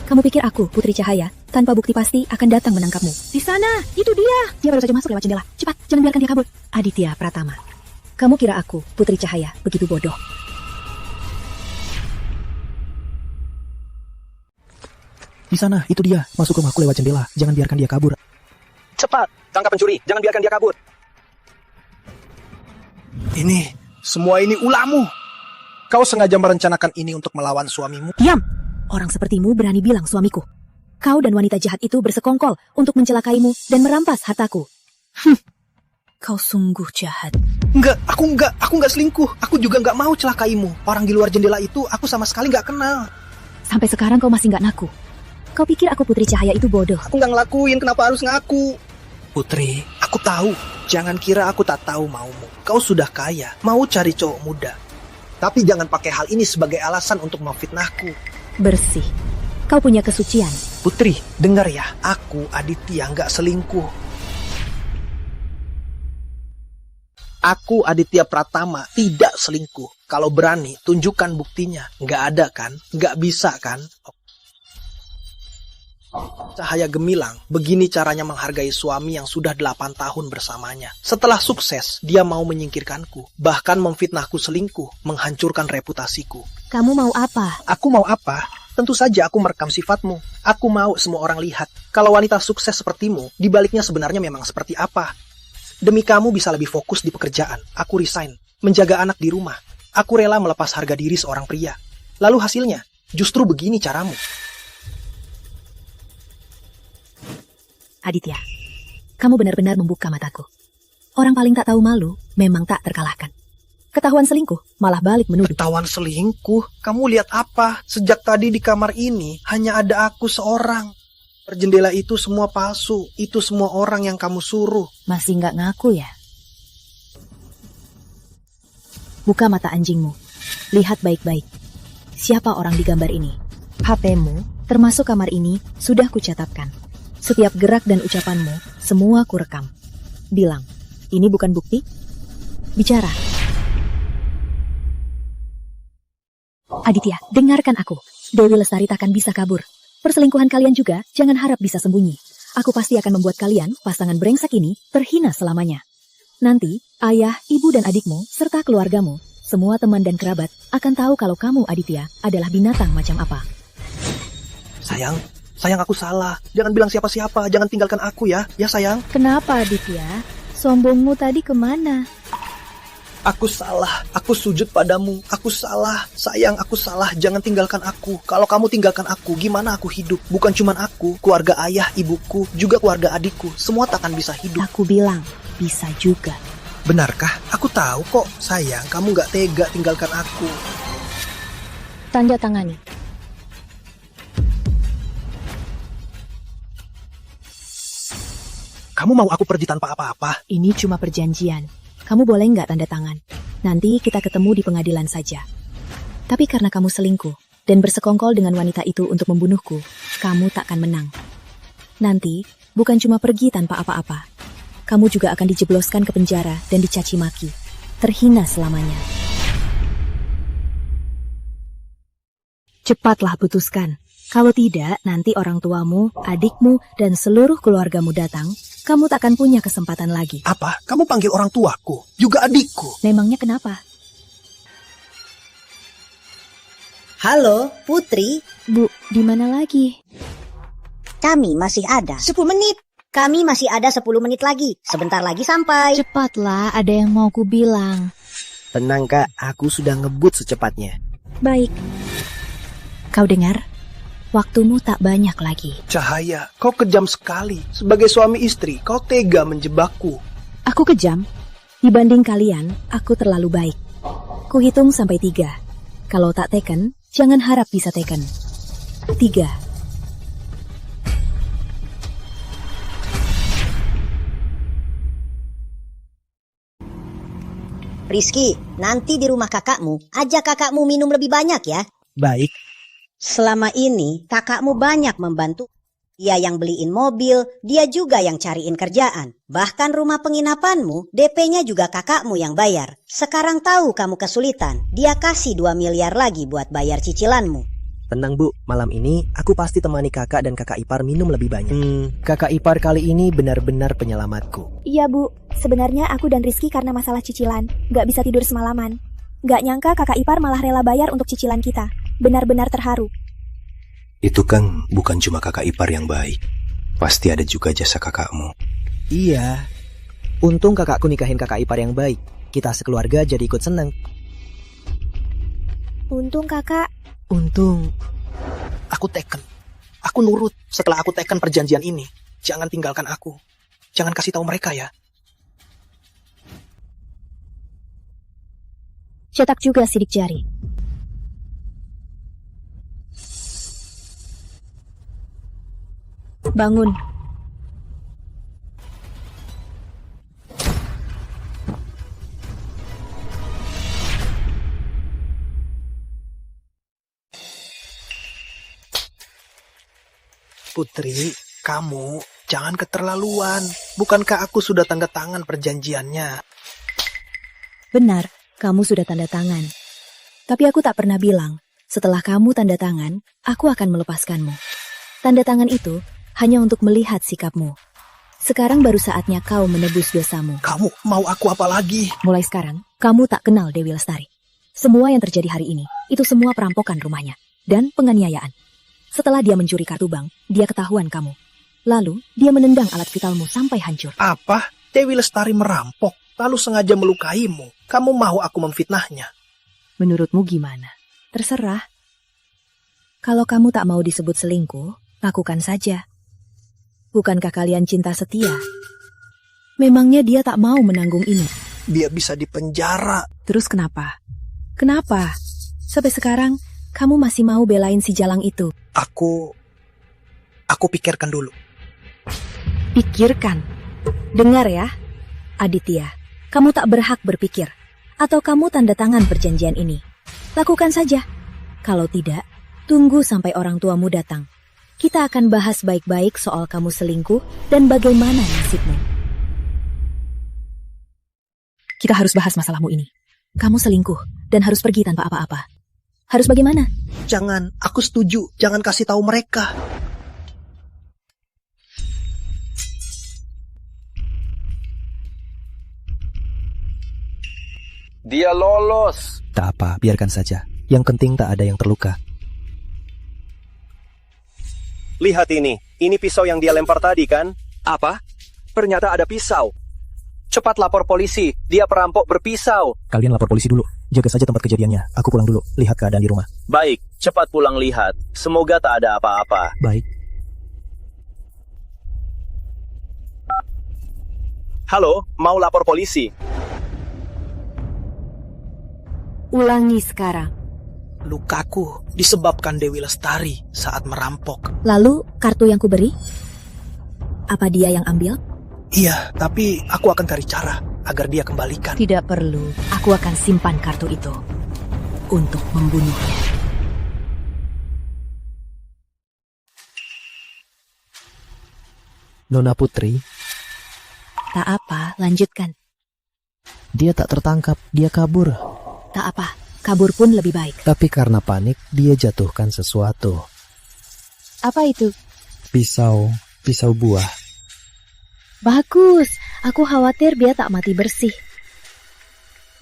Kamu pikir aku, Putri Cahaya, tanpa bukti pasti akan datang menangkapmu? Di sana, itu dia. Dia baru saja masuk lewat jendela. Cepat, jangan biarkan dia kabur. Aditya Pratama. Kamu kira aku, Putri Cahaya, begitu bodoh? Di sana, itu dia. Masuk rumahku lewat jendela. Jangan biarkan dia kabur. Cepat, tangkap pencuri. Jangan biarkan dia kabur. Semua ini ulahmu. Kau sengaja merencanakan ini untuk melawan suamimu? Diam! Orang sepertimu berani bilang suamiku. Kau dan wanita jahat itu bersekongkol untuk mencelakaimu dan merampas hartaku. Kau sungguh jahat. Enggak, aku enggak selingkuh. Aku juga enggak mau celakaimu. Orang di luar jendela itu aku sama sekali enggak kenal. Sampai sekarang kau masih enggak ngaku. Kau pikir aku Putri Cahaya itu bodoh? Aku enggak ngelakuin, kenapa harus ngaku? Putri, aku tahu. Jangan kira aku tak tahu maumu. Kau sudah kaya, mau cari cowok muda. Tapi jangan pakai hal ini sebagai alasan untuk memfitnahku. Bersih. Kau punya kesucian. Putri, dengar ya. Aku, Aditya, enggak selingkuh. Aku, Aditya Pratama, tidak selingkuh. Kalau berani, tunjukkan buktinya. Nggak ada kan? Nggak bisa kan? Cahaya Gemilang, begini caranya menghargai suami yang sudah 8 tahun bersamanya. Setelah sukses, dia mau menyingkirkanku. Bahkan memfitnahku selingkuh, menghancurkan reputasiku. Kamu mau apa? Aku mau apa? Tentu saja aku merekam sifatmu. Aku mau semua orang lihat. Kalau wanita sukses sepertimu, di baliknya sebenarnya memang seperti apa. Demi kamu bisa lebih fokus di pekerjaan, aku resign, menjaga anak di rumah. Aku rela melepas harga diri seorang pria. Lalu hasilnya, justru begini caramu. Aditya, kamu benar-benar membuka mataku. Orang paling tak tahu malu memang tak terkalahkan. Ketahuan selingkuh, malah balik menuduh. Ketahuan selingkuh? Kamu lihat apa? Sejak tadi di kamar ini, hanya ada aku seorang. Jendela itu semua palsu. Itu semua orang yang kamu suruh. Masih nggak ngaku ya? Buka mata anjingmu. Lihat baik-baik. Siapa orang di gambar ini? HP-mu, termasuk kamar ini, sudah kucatatkan. Setiap gerak dan ucapanmu, semua kurekam. Bilang, ini bukan bukti? Bicara. Aditya, dengarkan aku. Dewi Lestari takkan bisa kabur. Perselingkuhan kalian juga, jangan harap bisa sembunyi. Aku pasti akan membuat kalian, pasangan brengsek ini, terhina selamanya. Nanti, ayah, ibu dan adikmu, serta keluargamu, semua teman dan kerabat, akan tahu kalau kamu, Aditya, adalah binatang macam apa. Sayang aku salah. Jangan bilang siapa-siapa, jangan tinggalkan aku ya. Ya sayang. Kenapa, Aditya? Sombongmu tadi kemana? Aku salah, aku sujud padamu, aku salah. Sayang, aku salah, jangan tinggalkan aku. Kalau kamu tinggalkan aku, gimana aku hidup? Bukan cuma aku, keluarga ayah, ibuku, juga keluarga adikku. Semua takkan bisa hidup. Aku bilang, bisa juga. Benarkah? Aku tahu kok. Sayang, kamu gak tega tinggalkan aku. Tanda tangani. Kamu mau aku pergi tanpa apa-apa? Ini cuma perjanjian. Kamu boleh nggak tanda tangan? Nanti kita ketemu di pengadilan saja. Tapi karena kamu selingkuh dan bersekongkol dengan wanita itu untuk membunuhku, kamu takkan menang. Nanti, bukan cuma pergi tanpa apa-apa. Kamu juga akan dijebloskan ke penjara dan dicaci maki. Terhina selamanya. Cepatlah putuskan. Kalau tidak, nanti orang tuamu, adikmu, dan seluruh keluargamu datang. Kamu takkan punya kesempatan lagi. Apa? Kamu panggil orang tuaku? Juga adikku? Memangnya kenapa? Halo, Putri. Bu, di mana lagi? Kami masih ada 10 menit. Kami masih ada 10 menit lagi. Sebentar lagi sampai. Cepatlah, ada yang mau ku bilang. Tenang Kak, aku sudah ngebut secepatnya. Baik. Kau dengar? Waktumu tak banyak lagi. Cahaya, kau kejam sekali. Sebagai suami istri, kau tega menjebakku. Aku kejam? Dibanding kalian, aku terlalu baik. Kuhitung sampai 3. Kalau tak teken, jangan harap bisa teken. 3. Rizky, nanti di rumah kakakmu, ajak kakakmu minum lebih banyak ya. Baik. Selama ini kakakmu banyak membantu. Dia yang beliin mobil, dia juga yang cariin kerjaan. Bahkan rumah penginapanmu, DP-nya juga kakakmu yang bayar. Sekarang tahu kamu kesulitan, dia kasih 2 miliar lagi buat bayar cicilanmu. Tenang Bu, malam ini aku pasti temani kakak dan kakak ipar minum lebih banyak. Kakak ipar kali ini benar-benar penyelamatku. Iya Bu, sebenarnya aku dan Rizky karena masalah cicilan, gak bisa tidur semalaman. Gak nyangka kakak ipar malah rela bayar untuk cicilan kita. Benar-benar terharu. Itu kan bukan cuma kakak ipar yang baik. Pasti ada juga jasa kakakmu. Iya. Untung kakakku nikahin kakak ipar yang baik. Kita sekeluarga jadi ikut senang. Untung kakak. Untung. Aku teken. Aku nurut. Setelah aku teken perjanjian ini, jangan tinggalkan aku. Jangan kasih tahu mereka ya. Cetak juga sidik jari. Bangun. Putri, kamu jangan keterlaluan. Bukankah aku sudah tanda tangan perjanjiannya? Benar, kamu sudah tanda tangan. Tapi aku tak pernah bilang, setelah kamu tanda tangan, aku akan melepaskanmu. Tanda tangan itu hanya untuk melihat sikapmu. Sekarang baru saatnya kau menebus dosamu. Kamu mau aku apa lagi? Mulai sekarang, kamu tak kenal Dewi Lestari. Semua yang terjadi hari ini, itu semua perampokan rumahnya dan penganiayaan. Setelah dia mencuri kartu bank, dia ketahuan kamu. Lalu, dia menendang alat vitalmu sampai hancur. Apa? Dewi Lestari merampok, lalu sengaja melukaimu. Kamu mau aku memfitnahnya? Menurutmu gimana? Terserah. Kalau kamu tak mau disebut selingkuh, lakukan saja. Bukankah kalian cinta setia? Memangnya dia tak mau menanggung ini? Dia bisa dipenjara. Terus kenapa? Kenapa? Sampai sekarang, kamu masih mau belain si Jalang itu? Aku pikirkan dulu. Pikirkan. Dengar ya, Aditya, kamu tak berhak berpikir. Atau kamu tanda tangan perjanjian ini. Lakukan saja. Kalau tidak, tunggu sampai orang tuamu datang. Kita akan bahas baik-baik soal kamu selingkuh dan bagaimana nasibmu. Kita harus bahas masalahmu ini. Kamu selingkuh dan harus pergi tanpa apa-apa. Harus bagaimana? Jangan, aku setuju. Jangan kasih tahu mereka. Dia lolos. Tak apa, biarkan saja. Yang penting tak ada yang terluka. Lihat ini pisau yang dia lempar tadi kan? Apa? Ternyata ada pisau. Cepat lapor polisi, dia perampok berpisau. Kalian lapor polisi dulu. Jaga saja tempat kejadiannya. Aku pulang dulu, lihat keadaan di rumah. Baik, cepat pulang lihat. Semoga tak ada apa-apa. Baik. Halo, mau lapor polisi? Ulangi sekarang. Lukaku disebabkan Dewi Lestari saat merampok. Lalu, kartu yang kuberi? Apa dia yang ambil? Iya, tapi aku akan cari cara agar dia kembalikan. Tidak perlu, aku akan simpan kartu itu untuk membunuhnya. Nona Putri, tak apa, lanjutkan. dia tak tertangkap, dia kabur. Tak apa, kabur pun lebih baik. Tapi karena panik, dia jatuhkan sesuatu. Apa itu? Pisau buah. Bagus, aku khawatir dia tak mati bersih.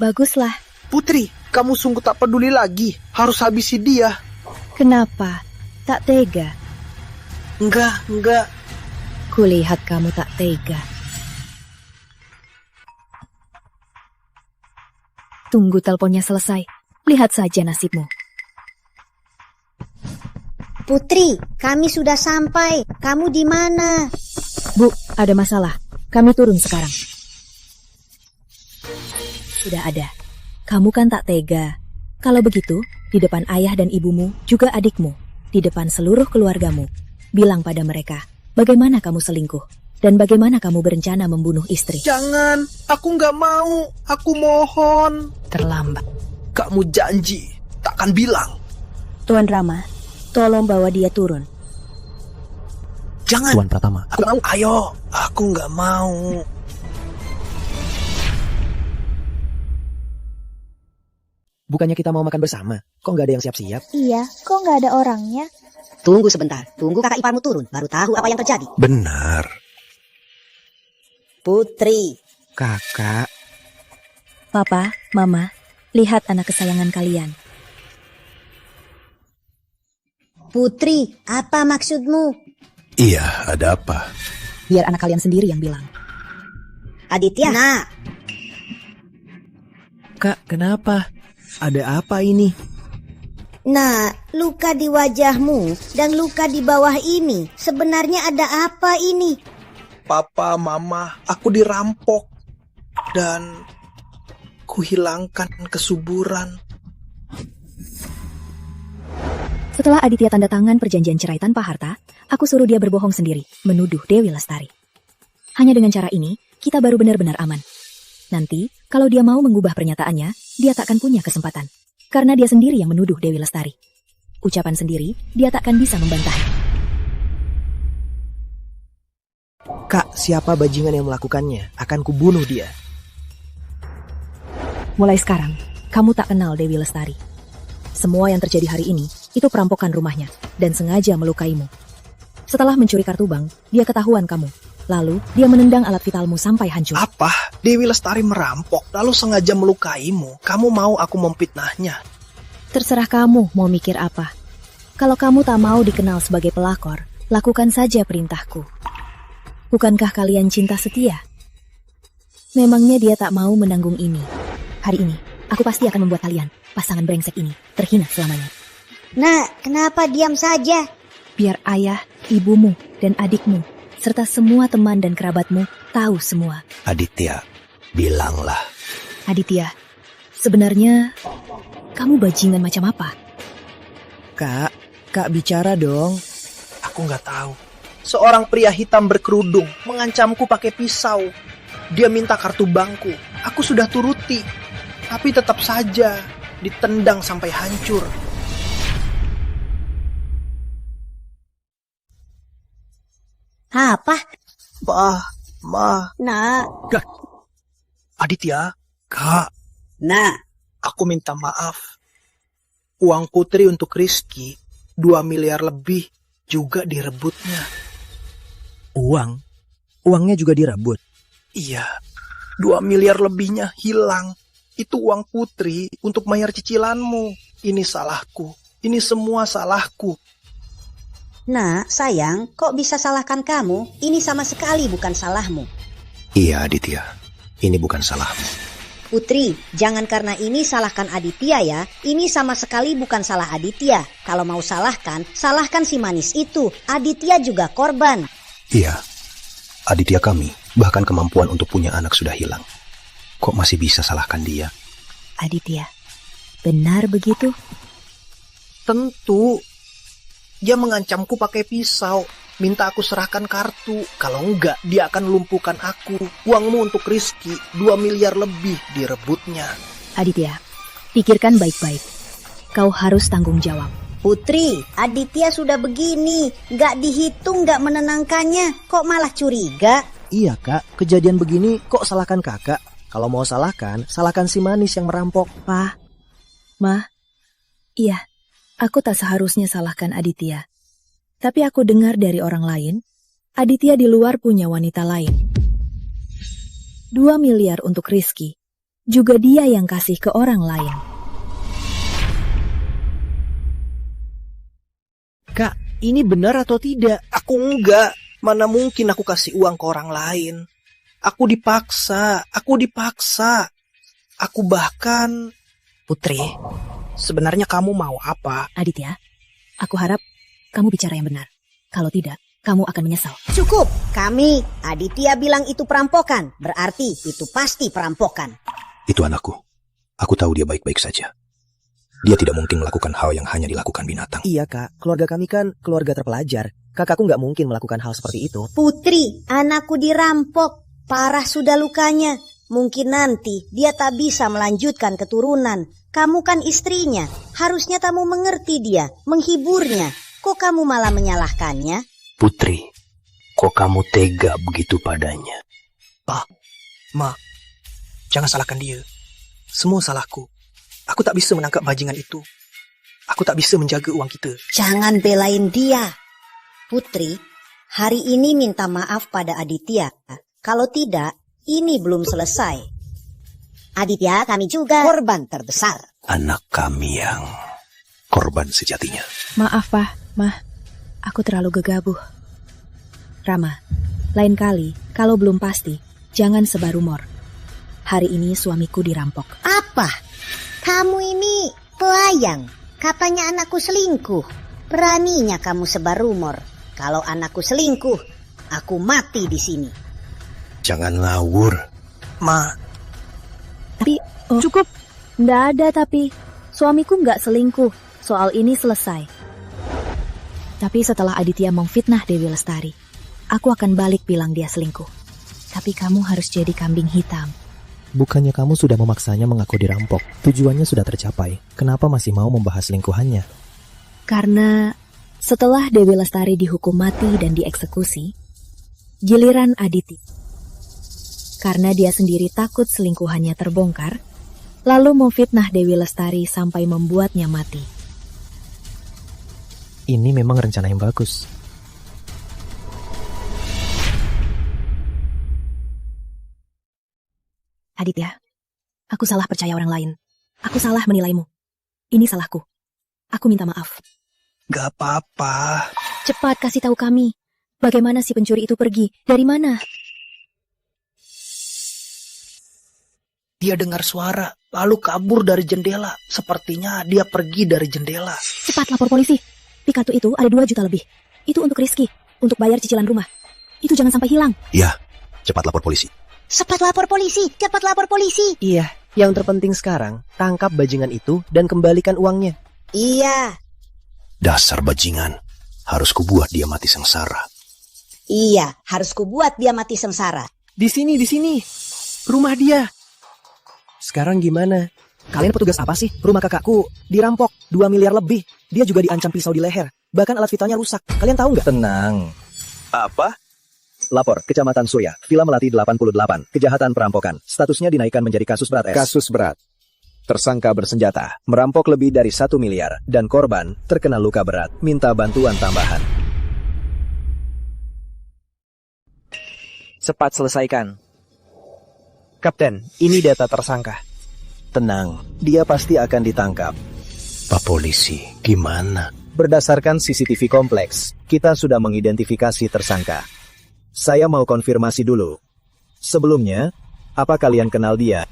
Baguslah. Putri, kamu sungguh tak peduli lagi. Harus habisi dia. Kenapa? Tak tega? Enggak. Kulihat kamu tak tega. Tunggu teleponnya selesai. Lihat saja nasibmu. Putri, kami sudah sampai. Kamu di mana? Bu, ada masalah. Kami turun sekarang. Sudah ada. Kamu kan tak tega. Kalau begitu, di depan ayah dan ibumu, juga adikmu, di depan seluruh keluargamu, bilang pada mereka, bagaimana kamu selingkuh, dan bagaimana kamu berencana membunuh istri. Jangan, aku nggak mau. Aku mohon. Terlambat. Kamu janji, takkan bilang. Tuan Rama, tolong bawa dia turun. Jangan. Tuan Pratama. Aku mau. Ayo, aku nggak mau. Bukannya kita mau makan bersama? Kok nggak ada yang siap-siap? Iya, kok nggak ada orangnya? Tunggu sebentar. Tunggu kakak iparmu turun. Baru tahu apa yang terjadi. Benar. Putri. Kakak. Papa, Mama, lihat anak kesayangan kalian. Putri, apa maksudmu? Iya, ada apa? Biar anak kalian sendiri yang bilang. Aditya. Kak, kenapa? Ada apa ini? Nah, luka di wajahmu dan luka di bawah ini, sebenarnya ada apa ini? Papa, Mama, aku dirampok dan kuhilangkan kesuburan. Setelah Aditya tanda tangan perjanjian cerai tanpa harta, aku suruh dia berbohong sendiri, menuduh Dewi Lestari. Hanya dengan cara ini, kita baru benar-benar aman. Nanti, kalau dia mau mengubah pernyataannya, dia takkan punya kesempatan. Karena dia sendiri yang menuduh Dewi Lestari. Ucapan sendiri, dia takkan bisa membantah. Kak, siapa bajingan yang melakukannya? Akan kubunuh dia. Mulai sekarang, kamu tak kenal Dewi Lestari. Semua yang terjadi hari ini, itu perampokan rumahnya, dan sengaja melukaimu. Setelah mencuri kartu bank, dia ketahuan kamu. Lalu, dia menendang alat vitalmu sampai hancur. Apa? Dewi Lestari merampok, lalu sengaja melukaimu. Kamu mau aku memfitnahnya? Terserah kamu mau mikir apa. Kalau kamu tak mau dikenal sebagai pelakor, lakukan saja perintahku. Bukankah kalian cinta setia? Memangnya dia tak mau menanggung ini. Hari ini, aku pasti akan membuat kalian, pasangan brengsek ini, terhina selamanya. Nah, kenapa diam saja? Biar ayah, ibumu, dan adikmu serta semua teman dan kerabatmu tahu semua. Aditya, bilanglah. Aditya, sebenarnya kamu bajingan macam apa? Kak bicara dong. Aku nggak tahu. Seorang pria hitam berkerudung mengancamku pakai pisau. Dia minta kartu bankku. Aku sudah turuti. Tapi tetap saja ditendang sampai hancur. Apa? Ma. Nah. Aditya, Kak. Nah. Aku minta maaf. Uang Putri untuk Rizky, 2 miliar lebih, juga direbutnya. Uang? Uangnya juga direbut? Iya, 2 miliar lebihnya hilang. Itu uang Putri untuk bayar cicilanmu. Ini salahku. Ini semua salahku. Nah, sayang, kok bisa salahkan kamu? Ini sama sekali bukan salahmu. Iya, Aditya. Ini bukan salahmu. Putri, jangan karena ini salahkan Aditya ya. Ini sama sekali bukan salah Aditya. Kalau mau salahkan si manis itu. Aditya juga korban. Iya, Aditya kami, bahkan kemampuan untuk punya anak sudah hilang. Kok masih bisa salahkan dia? Aditya, benar begitu? Tentu. Dia mengancamku pakai pisau, minta aku serahkan kartu. Kalau enggak, dia akan lumpuhkan aku. Uangmu untuk Rizky, 2 miliar lebih direbutnya. Aditya, pikirkan baik-baik. Kau harus tanggung jawab. Putri, Aditya sudah begini. Gak dihitung, gak menenangkannya. Kok malah curiga? Iya kak, kejadian begini kok salahkan kakak? Kalau mau salahkan si manis yang merampok. Pa, Ma, iya. Aku tak seharusnya salahkan Aditya. Tapi aku dengar dari orang lain, Aditya di luar punya wanita lain. 2 miliar untuk Rizky. Juga dia yang kasih ke orang lain. Kak, ini benar atau tidak? Aku enggak. Mana mungkin aku kasih uang ke orang lain. Aku dipaksa. Aku bahkan... Putri, sebenarnya kamu mau apa? Aditya, aku harap kamu bicara yang benar. Kalau tidak, kamu akan menyesal. Cukup, Aditya bilang itu perampokan. Berarti itu pasti perampokan. Itu anakku. Aku tahu dia baik-baik saja. Dia tidak mungkin melakukan hal yang hanya dilakukan binatang. Iya kak, keluarga kami kan keluarga terpelajar. Kakakku nggak mungkin melakukan hal seperti itu. Putri, anakku dirampok. Parah sudah lukanya. Mungkin nanti dia tak bisa melanjutkan keturunan. Kamu kan istrinya. Harusnya kamu mengerti dia, menghiburnya. Kok kamu malah menyalahkannya? Putri, kok kamu tega begitu padanya? Pa, Ma, jangan salahkan dia. Semua salahku. Aku tak bisa menangkap bajingan itu. Aku tak bisa menjaga uang kita. Jangan belain dia. Putri, hari ini minta maaf pada Aditya. Kalau tidak, ini belum selesai. Aditya, kami juga korban terbesar. Anak kami yang korban sejatinya. Maaf, Pak, Mah. Aku terlalu gegabah. Rama, lain kali, kalau belum pasti, jangan sebar rumor. Hari ini suamiku dirampok. Apa? Kamu ini pelayang? Katanya anakku selingkuh. Beraninya kamu sebar rumor. Kalau anakku selingkuh, aku mati di sini. Jangan ngawur. Ma, Tapi, cukup. Nggak ada tapi. Suamiku nggak selingkuh. Soal ini selesai. Tapi setelah Aditya memfitnah Dewi Lestari, aku akan balik bilang dia selingkuh. Tapi kamu harus jadi kambing hitam. Bukannya kamu sudah memaksanya mengaku dirampok? Tujuannya sudah tercapai. Kenapa masih mau membahas selingkuhannya? Karena setelah Dewi Lestari dihukum mati dan dieksekusi, giliran Aditya. Karena dia sendiri takut selingkuhannya terbongkar, lalu memfitnah Dewi Lestari sampai membuatnya mati. Ini memang rencana yang bagus. Aditya, aku salah percaya orang lain. Aku salah menilaimu. Ini salahku. Aku minta maaf. gak apa-apa. Cepat kasih tahu kami. Bagaimana si pencuri itu pergi? Dari mana? Dia dengar suara, lalu kabur dari jendela. Sepertinya dia pergi dari jendela. Cepat lapor polisi. Di kartu itu ada 2 juta lebih. Itu untuk Rizky, untuk bayar cicilan rumah. Itu jangan sampai hilang. Ya, cepat lapor polisi. Cepat lapor polisi, cepat lapor polisi. Iya, yang terpenting sekarang, tangkap bajingan itu dan kembalikan uangnya. Iya, Dasar bajingan. Harus kubuat dia mati sengsara. iya, harus kubuat dia mati sengsara. Di sini. Rumah dia. Sekarang gimana? Kalian petugas apa sih? Rumah kakakku dirampok 2 miliar lebih. Dia juga diancam pisau di leher. Bahkan alat vitalnya rusak. Kalian tahu nggak? Tenang. Apa? Lapor, Kecamatan Surya, Villa Melati 88, kejahatan perampokan. Statusnya dinaikkan menjadi kasus berat, S. Kasus berat. Tersangka bersenjata, merampok lebih dari 1 miliar, dan korban terkena luka berat, minta bantuan tambahan. Cepat selesaikan. Kapten, ini data tersangka. Tenang, dia pasti akan ditangkap. Pak polisi, gimana? Berdasarkan CCTV kompleks, kita sudah mengidentifikasi tersangka. Saya mau konfirmasi dulu. Sebelumnya, apa kalian kenal dia?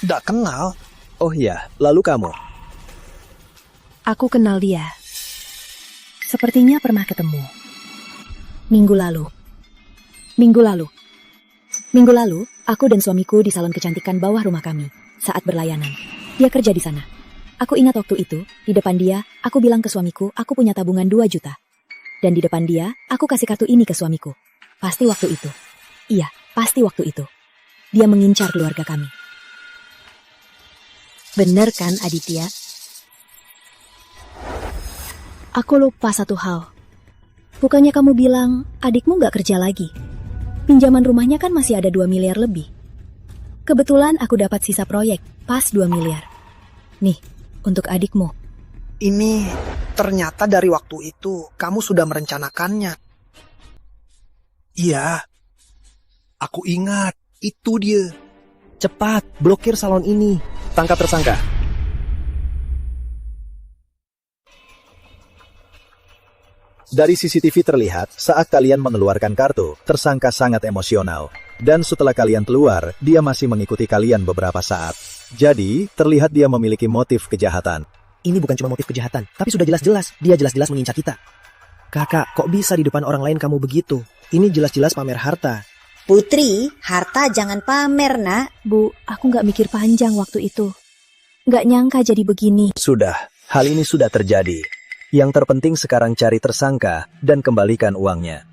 Gak kenal. Oh iya, lalu kamu? Aku kenal dia. Sepertinya pernah ketemu. Minggu lalu, aku dan suamiku di salon kecantikan bawah rumah kami saat berlayanan. Dia kerja di sana. Aku ingat waktu itu, di depan dia, aku bilang ke suamiku, aku punya tabungan 2 juta. Dan di depan dia, aku kasih kartu ini ke suamiku. Pasti waktu itu. Iya, pasti waktu itu. Dia mengincar keluarga kami. Bener kan, Aditya? Aku lupa satu hal. Bukannya kamu bilang adikmu gak kerja lagi? Pinjaman rumahnya kan masih ada 2 miliar lebih. Kebetulan aku dapat sisa proyek, pas 2 miliar. Nih, untuk adikmu. Ini ternyata dari waktu itu kamu sudah merencanakannya. Iya, aku ingat. Itu dia. Cepat, blokir salon ini. Tangkap tersangka. Dari CCTV terlihat saat kalian mengeluarkan kartu, tersangka sangat emosional. Dan setelah kalian keluar, dia masih mengikuti kalian beberapa saat. Jadi, terlihat dia memiliki motif kejahatan. Ini bukan cuma motif kejahatan, tapi sudah jelas-jelas. Dia jelas-jelas mengincar kita. Kakak, kok bisa di depan orang lain kamu begitu? Ini jelas-jelas pamer harta. Putri, harta jangan pamer, nak. Bu, aku gak mikir panjang waktu itu. Gak nyangka jadi begini. Sudah, hal ini sudah terjadi. Yang terpenting sekarang cari tersangka dan kembalikan uangnya.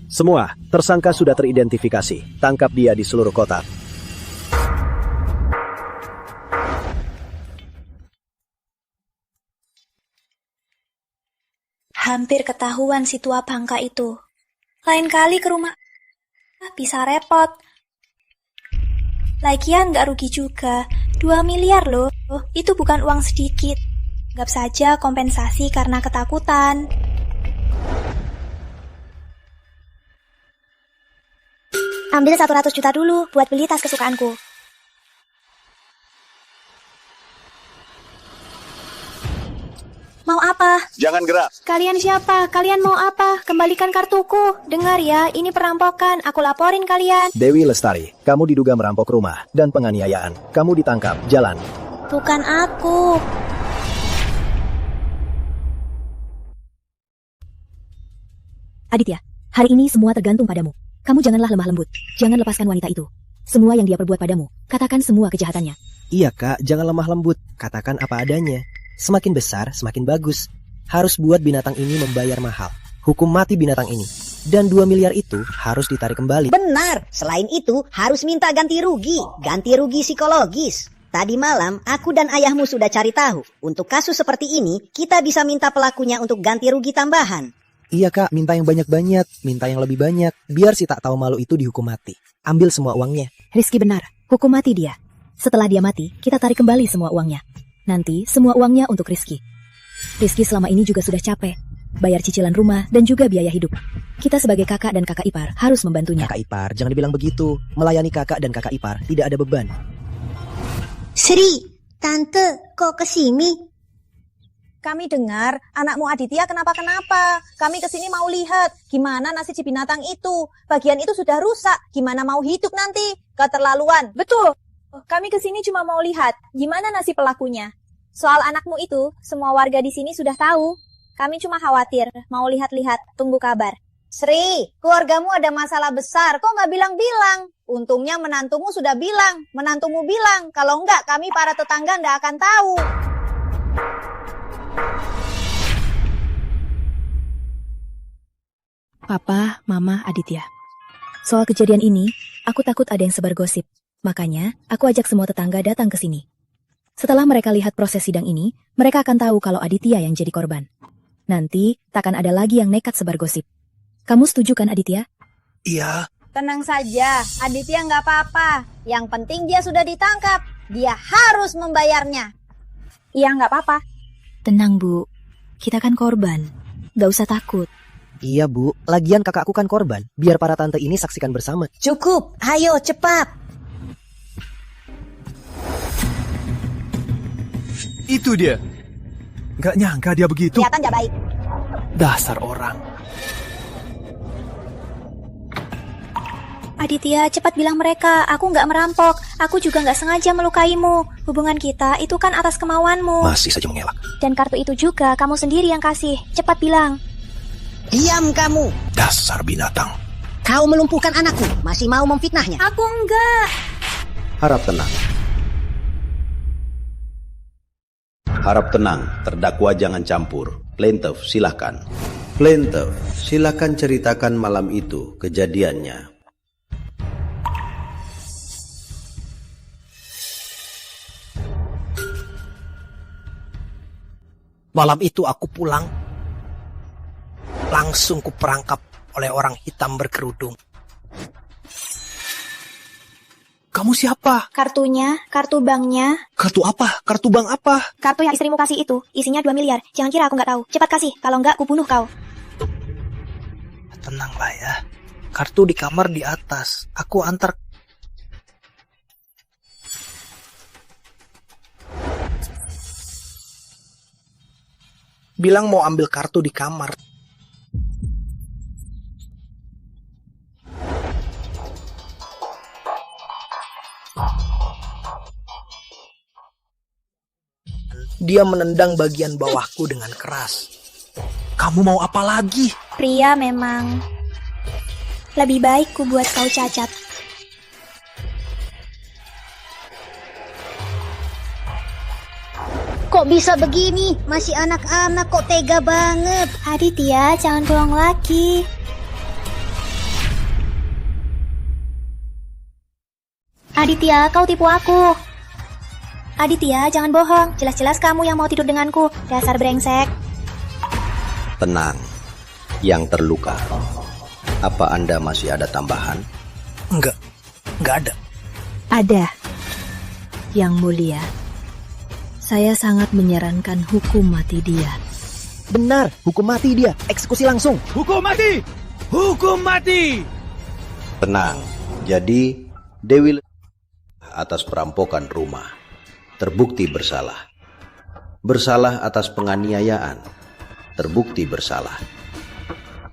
Semua, tersangka sudah teridentifikasi. Tangkap dia di seluruh kota. Hampir ketahuan si tua bangka itu. Lain kali ke rumah bisa repot. Lagian gak rugi juga. 2 miliar loh. Itu bukan uang sedikit. Anggap saja kompensasi karena ketakutan. Ambil 100 juta dulu buat beli tas kesukaanku. Mau apa? siapa? Jangan gerak. Kalian siapa? Kalian mau apa? Kembalikan kartuku. Dengar ya, ini perampokan. Aku laporin kalian. Dewi Lestari, kamu diduga merampok rumah dan penganiayaan. Kamu ditangkap. Jalan. Bukan aku. Aditya, hari ini semua tergantung padamu. Kamu janganlah lemah lembut. Jangan lepaskan wanita itu. Semua yang dia perbuat padamu, katakan semua kejahatannya. Iya kak, jangan lemah lembut. Katakan apa adanya. Semakin besar, semakin bagus. Harus buat binatang ini membayar mahal. Hukum mati binatang ini. Dan 2 miliar itu harus ditarik kembali. Benar, selain itu harus minta ganti rugi. Ganti rugi psikologis. Tadi malam aku dan ayahmu sudah cari tahu. Untuk kasus seperti ini, kita bisa minta pelakunya untuk ganti rugi tambahan. Iya kak, minta yang banyak-banyak. Minta yang lebih banyak. Biar si tak tahu malu itu dihukum mati. Ambil semua uangnya. Rizky benar, hukum mati dia. Setelah dia mati, kita tarik kembali semua uangnya. Nanti semua uangnya untuk Rizky. Rizky selama ini juga sudah capek. Bayar cicilan rumah dan juga biaya hidup. Kita sebagai kakak dan kakak ipar harus membantunya. Kakak ipar, jangan dibilang begitu. Melayani kakak dan kakak ipar tidak ada beban. Sri, tante, kok kesini? Kami dengar anakmu Aditya kenapa-kenapa. Kami kesini mau lihat gimana nasib si binatang itu. Bagian itu sudah rusak. Gimana mau hidup nanti? Keterlaluan. Betul. Kami kesini cuma mau lihat gimana nasib pelakunya. Soal anakmu itu, semua warga di sini sudah tahu. Kami cuma khawatir, mau lihat-lihat, tunggu kabar. Sri, keluargamu ada masalah besar. Kok nggak bilang-bilang? Untungnya menantumu sudah bilang. Menantumu bilang. Kalau enggak, kami para tetangga nggak akan tahu. Papa, Mama, Aditya. Soal kejadian ini, aku takut ada yang sebar gosip. Makanya, aku ajak semua tetangga datang ke sini. Setelah mereka lihat proses sidang ini, mereka akan tahu kalau Aditya yang jadi korban. Nanti, takkan ada lagi yang nekat sebar gosip. Kamu setuju kan, Aditya? Iya. Tenang saja, Aditya nggak apa-apa. Yang penting dia sudah ditangkap. Dia harus membayarnya. Iya, nggak apa-apa. Tenang, Bu. Kita kan korban. Gak usah takut. Iya bu, lagian kakakku kan korban. Biar para tante ini saksikan bersama. Cukup, ayo cepat. Itu dia. Gak nyangka dia begitu. Kelihatan gak baik. Dasar orang. Aditya, cepat bilang mereka, aku nggak merampok. Aku juga nggak sengaja melukaimu. Hubungan kita itu kan atas kemauanmu. Masih saja mengelak. Dan kartu itu juga kamu sendiri yang kasih. Cepat bilang. Diam kamu. Dasar binatang. Kau melumpuhkan anakku, masih mau memfitnahnya. Aku enggak. Harap tenang. Harap tenang, terdakwa jangan campur. Plaintiff, silakan. Plaintiff, silakan ceritakan malam itu kejadiannya. Malam itu aku pulang. Langsung kuperangkap oleh orang hitam berkerudung. Kamu siapa? Kartunya, kartu banknya. Kartu apa? Kartu bank apa? Kartu yang istrimu kasih itu, isinya 2 miliar. Jangan kira aku nggak tahu. Cepat kasih, kalau nggak aku bunuh kau. Tenanglah ya. Kartu di kamar di atas. Aku antar. Bilang mau ambil kartu di kamar. Dia menendang bagian bawahku dengan keras. Kamu mau apa lagi? Pria memang. Lebih baik ku buat kau cacat. Kok bisa begini? Masih anak-anak kok tega banget. Aditya, jangan bohong lagi. Aditya, kau tipu aku. Aditya, jangan bohong. Jelas-jelas kamu yang mau tidur denganku. Dasar brengsek. Tenang, yang terluka. Apa Anda masih ada tambahan? Enggak ada. Ada. Yang mulia, saya sangat menyarankan hukum mati dia. Benar, hukum mati dia. Eksekusi langsung. Hukum mati! Hukum mati! Tenang, jadi Dewi atas perampokan rumah terbukti bersalah. Bersalah atas penganiayaan terbukti bersalah.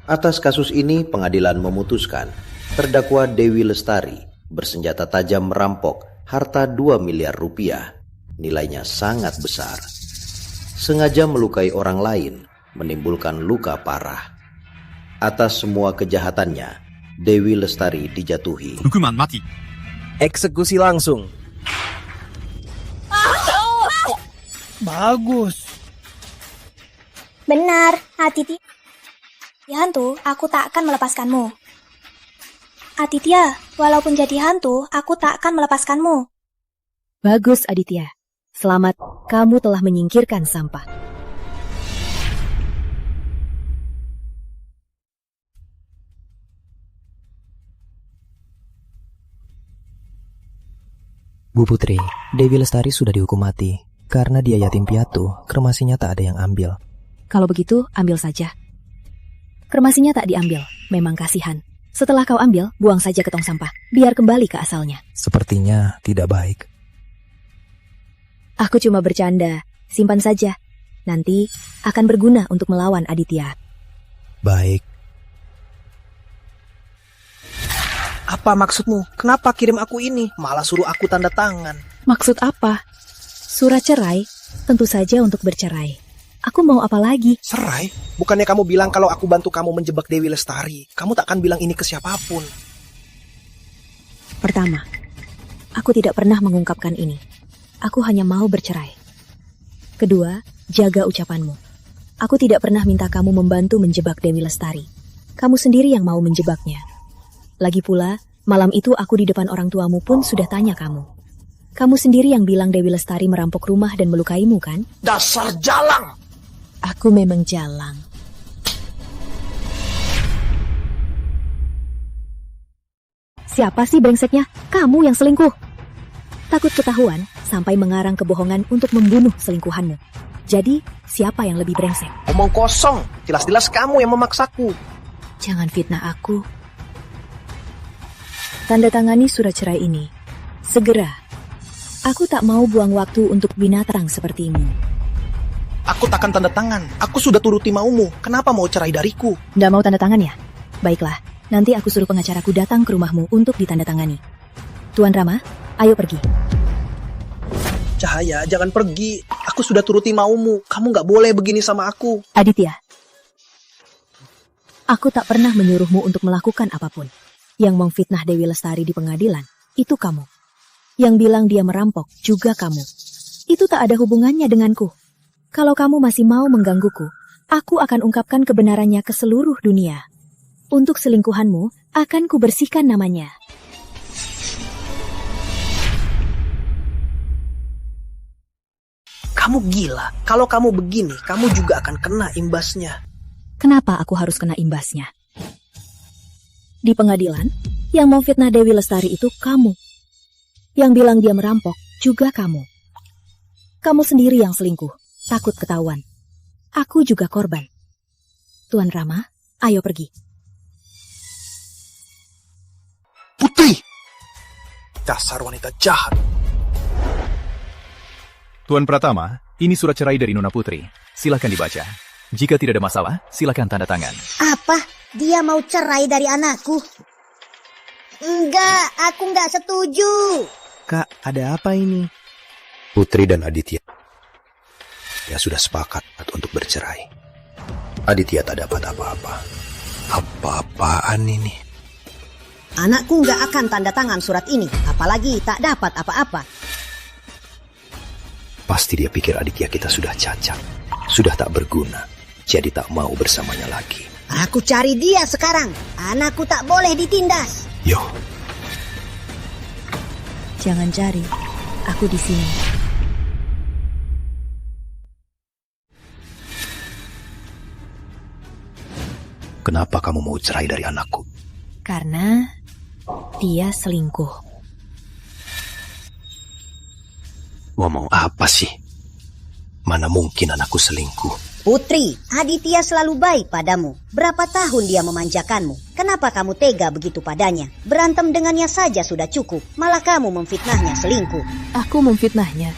Atas kasus ini pengadilan memutuskan terdakwa Dewi Lestari bersenjata tajam merampok harta 2 miliar rupiah, nilainya sangat besar. Sengaja melukai orang lain, menimbulkan luka parah. Atas semua kejahatannya, Dewi Lestari dijatuhi hukuman mati. Eksekusi langsung. Bagus. Benar, Aditya. Ya hantu, aku tak akan melepaskanmu. Aditya, walaupun jadi hantu, aku tak akan melepaskanmu. Bagus, Aditya. Selamat, kamu telah menyingkirkan sampah. Bu Putri, Dewi Lestari sudah dihukum mati. Karena dia yatim piatu, kremasinya tak ada yang ambil. Kalau begitu, ambil saja. Kremasinya tak diambil, memang kasihan. Setelah kau ambil, buang saja ke tong sampah, biar kembali ke asalnya. Sepertinya tidak baik. Aku cuma bercanda, simpan saja. Nanti akan berguna untuk melawan Aditya. Baik. Apa maksudmu? Kenapa kirim aku ini? Malah suruh aku tanda tangan. Maksud apa? Surat cerai? Tentu saja untuk bercerai. Aku mau apa lagi? Cerai? Bukannya kamu bilang kalau aku bantu kamu menjebak Dewi Lestari? Kamu tak akan bilang ini ke siapapun. Pertama, aku tidak pernah mengungkapkan ini. Aku hanya mau bercerai. Kedua, jaga ucapanmu. Aku tidak pernah minta kamu membantu menjebak Dewi Lestari. Kamu sendiri yang mau menjebaknya. Lagi pula, malam itu aku di depan orang tuamu pun sudah tanya kamu. Kamu sendiri yang bilang Dewi Lestari merampok rumah dan melukaimu, kan? Dasar jalang! Aku memang jalang. Siapa sih brengseknya? Kamu yang selingkuh. Takut ketahuan sampai mengarang kebohongan untuk membunuh selingkuhanmu. Jadi, siapa yang lebih brengsek? Omong kosong. Jelas-jelas kamu yang memaksaku. Jangan fitnah aku. Tanda tangani surat cerai ini. Segera. Aku tak mau buang waktu untuk binatang sepertimu. Aku takkan tanda tangan. Aku sudah turuti maumu. Kenapa mau cerai dariku? Nggak mau tanda tangan ya? Baiklah, nanti aku suruh pengacaraku datang ke rumahmu untuk ditandatangani. Tuan Rama, ayo pergi. Cahaya, jangan pergi. Aku sudah turuti maumu. Kamu nggak boleh begini sama aku. Aditya, aku tak pernah menyuruhmu untuk melakukan apapun. Yang memfitnah Dewi Lestari di pengadilan, itu kamu. Yang bilang dia merampok, juga kamu. Itu tak ada hubungannya denganku. Kalau kamu masih mau menggangguku, aku akan ungkapkan kebenarannya ke seluruh dunia. Untuk selingkuhanmu, akan kubersihkan namanya. Kamu gila. Kalau kamu begini, kamu juga akan kena imbasnya. Kenapa aku harus kena imbasnya? Di pengadilan, yang memfitnah Dewi Lestari itu kamu. Yang bilang dia merampok, juga kamu. Kamu sendiri yang selingkuh, takut ketahuan. Aku juga korban. Tuan Rama, ayo pergi. Putri! Dasar wanita jahat. Tuan Pratama, ini surat cerai dari Nona Putri. Silakan dibaca. Jika tidak ada masalah, silakan tanda tangan. Apa? Dia mau cerai dari anakku? Enggak, aku enggak setuju. Kak, ada apa ini? Putri dan Aditya ya sudah sepakat untuk bercerai. Aditya tak dapat apa-apa. Apa-apaan ini? Anakku enggak akan tanda tangan surat ini, apalagi tak dapat apa-apa. Pasti dia pikir Aditya kita sudah cacat, sudah tak berguna, jadi tak mau bersamanya lagi. Aku cari dia sekarang. Anakku tak boleh ditindas. Yo. Jangan cari, aku di sini. Kenapa kamu mau cerai dari anakku? Karena dia selingkuh. Ngomong apa sih? Mana mungkin anakku selingkuh? Putri, Aditya selalu baik padamu. Berapa tahun dia memanjakanmu? Kenapa kamu tega begitu padanya? Berantem dengannya saja sudah cukup. Malah kamu memfitnahnya selingkuh. Aku memfitnahnya?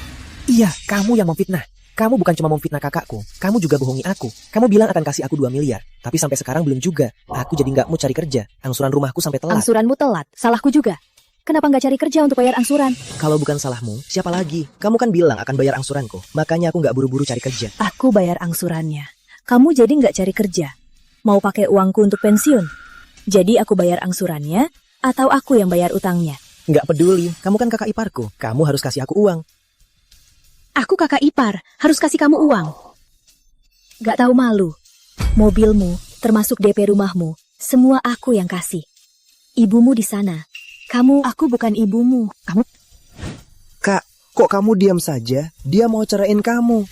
Iya, kamu yang memfitnah. Kamu bukan cuma memfitnah kakakku, kamu juga bohongi aku. Kamu bilang akan kasih aku 2 miliar, tapi sampai sekarang belum juga. Aku jadi nggak mau cari kerja. Angsuran rumahku sampai telat. Angsuranmu telat, salahku juga. Kenapa nggak cari kerja untuk bayar angsuran? Kalau bukan salahmu, siapa lagi? Kamu kan bilang akan bayar angsuranku, makanya aku nggak buru-buru cari kerja. Aku bayar angsurannya. Kamu jadi nggak cari kerja. Mau pakai uangku untuk pensiun? Jadi aku bayar angsurannya, atau aku yang bayar utangnya? Nggak peduli, kamu kan kakak iparku. Kamu harus kasih aku uang. Aku kakak ipar, harus kasih kamu uang. Gak tahu malu. Mobilmu, termasuk DP rumahmu, semua aku yang kasih. Ibumu di sana. Aku bukan ibumu. Kak, kok kamu diam saja? Dia mau ceraiin kamu.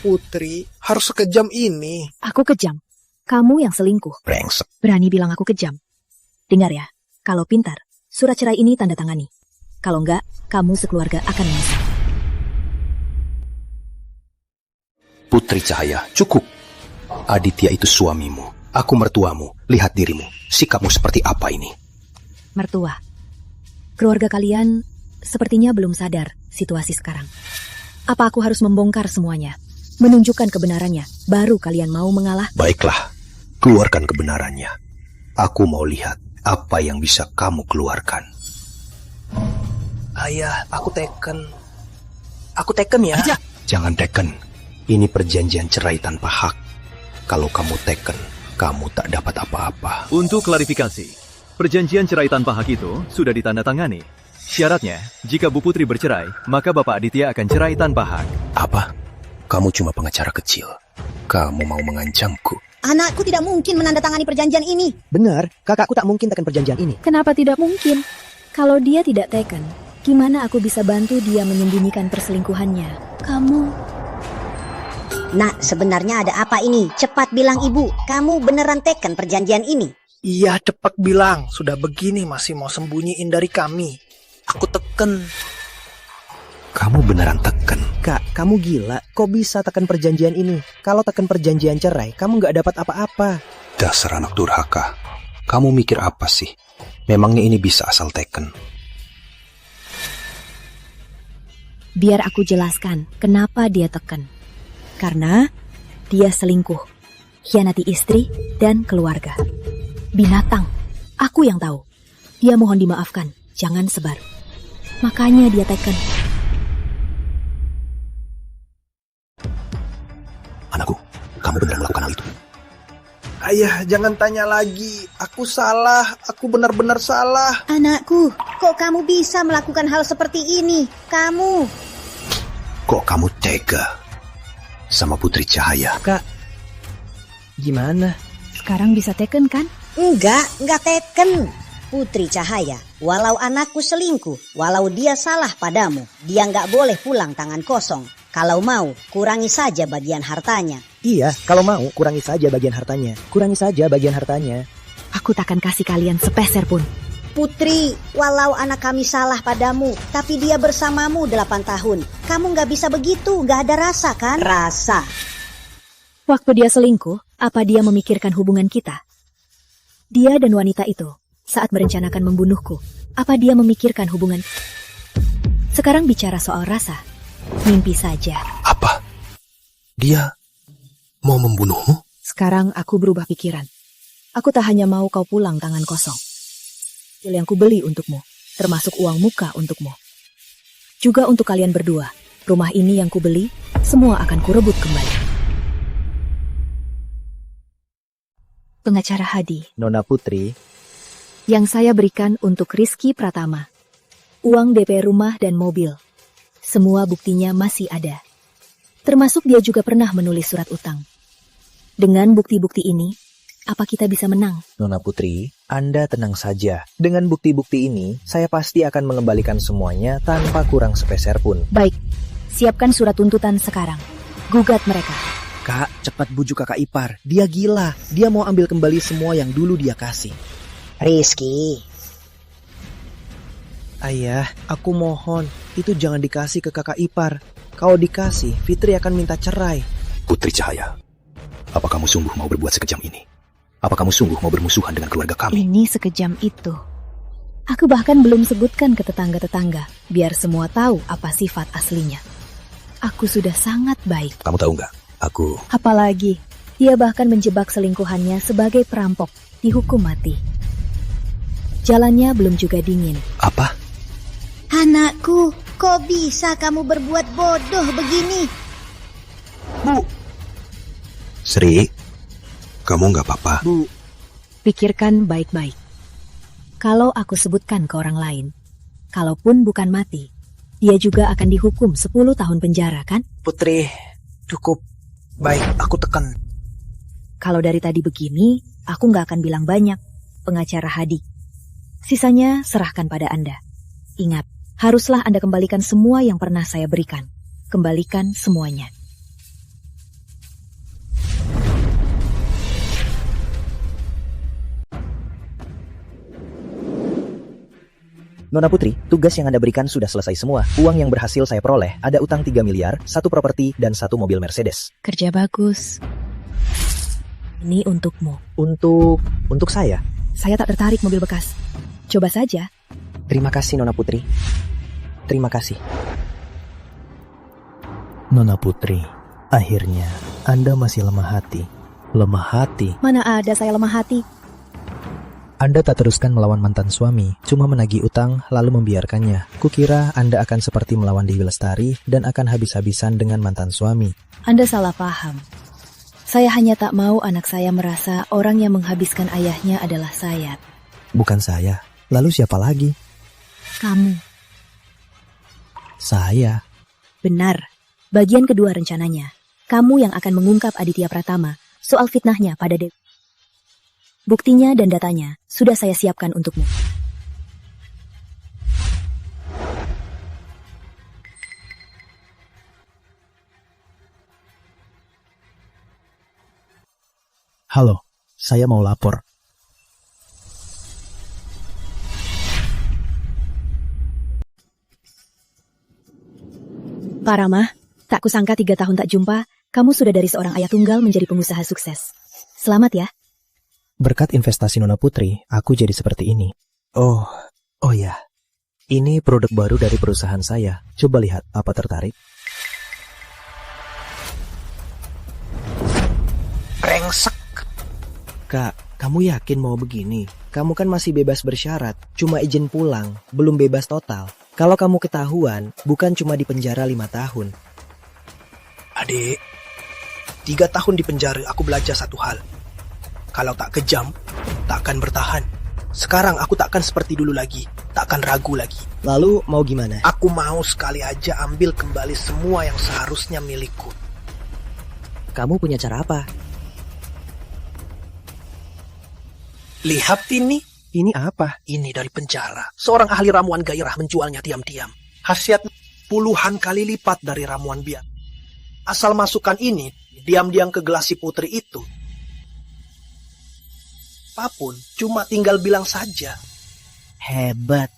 Putri, harus sekejam ini. Aku kejam. Kamu yang selingkuh. Brengsek. Berani bilang aku kejam. Dengar ya, kalau pintar, surat cerai ini tanda tangani. Kalau enggak, kamu sekeluarga akan menyesal. Putri Cahaya, cukup. Aditya itu suamimu, aku mertuamu. Lihat dirimu, sikapmu seperti apa ini? Mertua, keluarga kalian sepertinya belum sadar situasi sekarang. Apa aku harus membongkar semuanya, menunjukkan kebenarannya, baru kalian mau mengalah? Baiklah, keluarkan kebenarannya. Aku mau lihat apa yang bisa kamu keluarkan. Ayah, aku teken. Aku teken ya. Jangan teken. Ini perjanjian cerai tanpa hak. Kalau kamu teken, kamu tak dapat apa-apa. Untuk klarifikasi, perjanjian cerai tanpa hak itu sudah ditandatangani. Syaratnya, jika Bu Putri bercerai, maka Bapak Aditya akan cerai tanpa hak. Apa? Kamu cuma pengacara kecil. Kamu mau mengancamku. Anakku tidak mungkin menandatangani perjanjian ini. Benar, kakakku tak mungkin teken perjanjian ini. Kenapa tidak mungkin? Kalau dia tidak teken, gimana aku bisa bantu dia menyembunyikan perselingkuhannya? Nak, sebenarnya ada apa ini? Cepat bilang ibu, kamu beneran teken perjanjian ini? Iya, cepat bilang. Sudah begini masih mau sembunyiin dari kami. Aku teken. Kamu beneran teken? Kak, kamu gila. Kok bisa teken perjanjian ini? Kalau teken perjanjian cerai, kamu nggak dapat apa-apa. Dasar anak durhaka. Kamu mikir apa sih? Memangnya ini bisa asal teken? Biar aku jelaskan kenapa dia teken. Karena dia selingkuh, khianati istri dan keluarga. Binatang, aku yang tahu. Dia mohon dimaafkan, jangan sebar. Makanya dia teken. Anakku, kamu benar melakukan hal itu? Ayah, jangan tanya lagi. Aku salah, aku benar-benar salah. Anakku, kok kamu bisa melakukan hal seperti ini? Kok kamu tega sama Putri Cahaya? Kak, gimana? Sekarang bisa teken kan? Enggak teken. Putri Cahaya, walau anakku selingkuh, walau dia salah padamu, dia nggak boleh pulang tangan kosong. Kalau mau, kurangi saja bagian hartanya. Iya, kalau mau, kurangi saja bagian hartanya. Kurangi saja bagian hartanya. Aku takkan kasih kalian sepeser pun. Putri, walau anak kami salah padamu, tapi dia bersamamu 8 tahun. Kamu nggak bisa begitu, nggak ada rasa kan? Rasa. Waktu dia selingkuh, apa dia memikirkan hubungan kita? Dia dan wanita itu, saat merencanakan membunuhku, apa dia memikirkan hubungan? Sekarang bicara soal rasa, mimpi saja. Apa? Dia mau membunuhmu? Sekarang aku berubah pikiran. Aku tak hanya mau kau pulang tangan kosong. Yang kubeli untukmu, termasuk uang muka untukmu. Juga untuk kalian berdua, rumah ini yang kubeli, semua akan kurebut kembali. Pengacara Hadi. Nona Putri. Yang saya berikan untuk Rizky Pratama. Uang DP rumah dan mobil. Semua buktinya masih ada. Termasuk dia juga pernah menulis surat utang. Dengan bukti-bukti ini, apa kita bisa menang? Nona Putri, Anda tenang saja. Dengan bukti-bukti ini, saya pasti akan mengembalikan semuanya tanpa kurang sepeser pun. Baik, siapkan surat tuntutan sekarang. Gugat mereka. Kak, cepat bujuk kakak ipar. Dia gila. Dia mau ambil kembali semua yang dulu dia kasih. Rizky. Ayah, aku mohon. Itu jangan dikasih ke kakak ipar. Kalau dikasih, Fitri akan minta cerai. Putri Cahaya, apa kamu sungguh mau berbuat sekejam ini? Apa kamu sungguh mau bermusuhan dengan keluarga kami? Ini sekejam itu. Aku bahkan belum sebutkan ke tetangga-tetangga, biar semua tahu apa sifat aslinya. Aku sudah sangat baik. Kamu tahu nggak? Aku... Apalagi, dia bahkan menjebak selingkuhannya sebagai perampok, dihukum mati. Jalannya belum juga dingin. Apa? Anakku, kok bisa kamu berbuat bodoh begini? Bu. Sri, kamu nggak apa-apa? Bu. Pikirkan baik-baik. Kalau aku sebutkan ke orang lain, kalaupun bukan mati, dia juga akan dihukum 10 tahun penjara, kan? Putri, cukup. Baik, aku tekan. Kalau dari tadi begini, aku nggak akan bilang banyak, pengacara Hadi. Sisanya serahkan pada Anda. Ingat, haruslah Anda kembalikan semua yang pernah saya berikan. Kembalikan semuanya. Nona Putri, tugas yang Anda berikan sudah selesai semua. Uang yang berhasil saya peroleh, ada utang 3 miliar, 1 properti, dan 1 mobil Mercedes. Kerja bagus. Ini untukmu. Untuk saya? Saya tak tertarik mobil bekas. Coba saja. Terima kasih, Nona Putri. Terima kasih. Nona Putri, akhirnya Anda masih lemah hati. Lemah hati? Mana ada saya lemah hati? Anda tak teruskan melawan mantan suami, cuma menagih utang lalu membiarkannya. Kukira Anda akan seperti melawan Dewi Lestari dan akan habis-habisan dengan mantan suami. Anda salah paham. Saya hanya tak mau anak saya merasa orang yang menghabiskan ayahnya adalah saya. Bukan saya. Lalu siapa lagi? Kamu. Saya. Benar. Bagian kedua rencananya. Kamu yang akan mengungkap Aditya Pratama soal fitnahnya pada Dewi. Buktinya dan datanya sudah saya siapkan untukmu. Halo, saya mau lapor. Pak Rama, tak kusangka 3 tahun tak jumpa, kamu sudah dari seorang ayah tunggal menjadi pengusaha sukses. Selamat ya. Berkat investasi Nona Putri, aku jadi seperti ini. Oh ya. Ini produk baru dari perusahaan saya. Coba lihat, apa tertarik? Brengsek. Kak, kamu yakin mau begini? Kamu kan masih bebas bersyarat, cuma izin pulang, belum bebas total. Kalau kamu ketahuan, bukan cuma di penjara 5 tahun. Adik, 3 tahun di penjara aku belajar satu hal. Kalau tak kejam, tak akan bertahan. Sekarang aku tak akan seperti dulu lagi, tak akan ragu lagi. Lalu mau gimana? Aku mau sekali aja ambil kembali semua yang seharusnya milikku. Kamu punya cara apa? Lihat ini. Ini apa? Ini dari penjara. Seorang ahli ramuan gairah menjualnya diam-diam. Khasiat puluhan kali lipat dari ramuan biak. Asal masukkan ini, diam-diam ke gelas si putri itu. Apapun, cuma tinggal bilang saja. Hebat.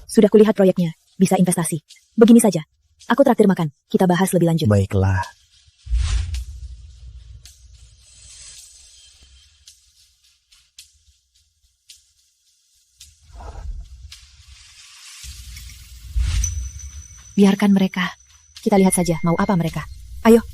Sudah kulihat proyeknya, bisa investasi. Begini saja, aku traktir makan, kita bahas lebih lanjut. Baiklah. Biarkan mereka. Kita lihat saja mau apa mereka. Ayo.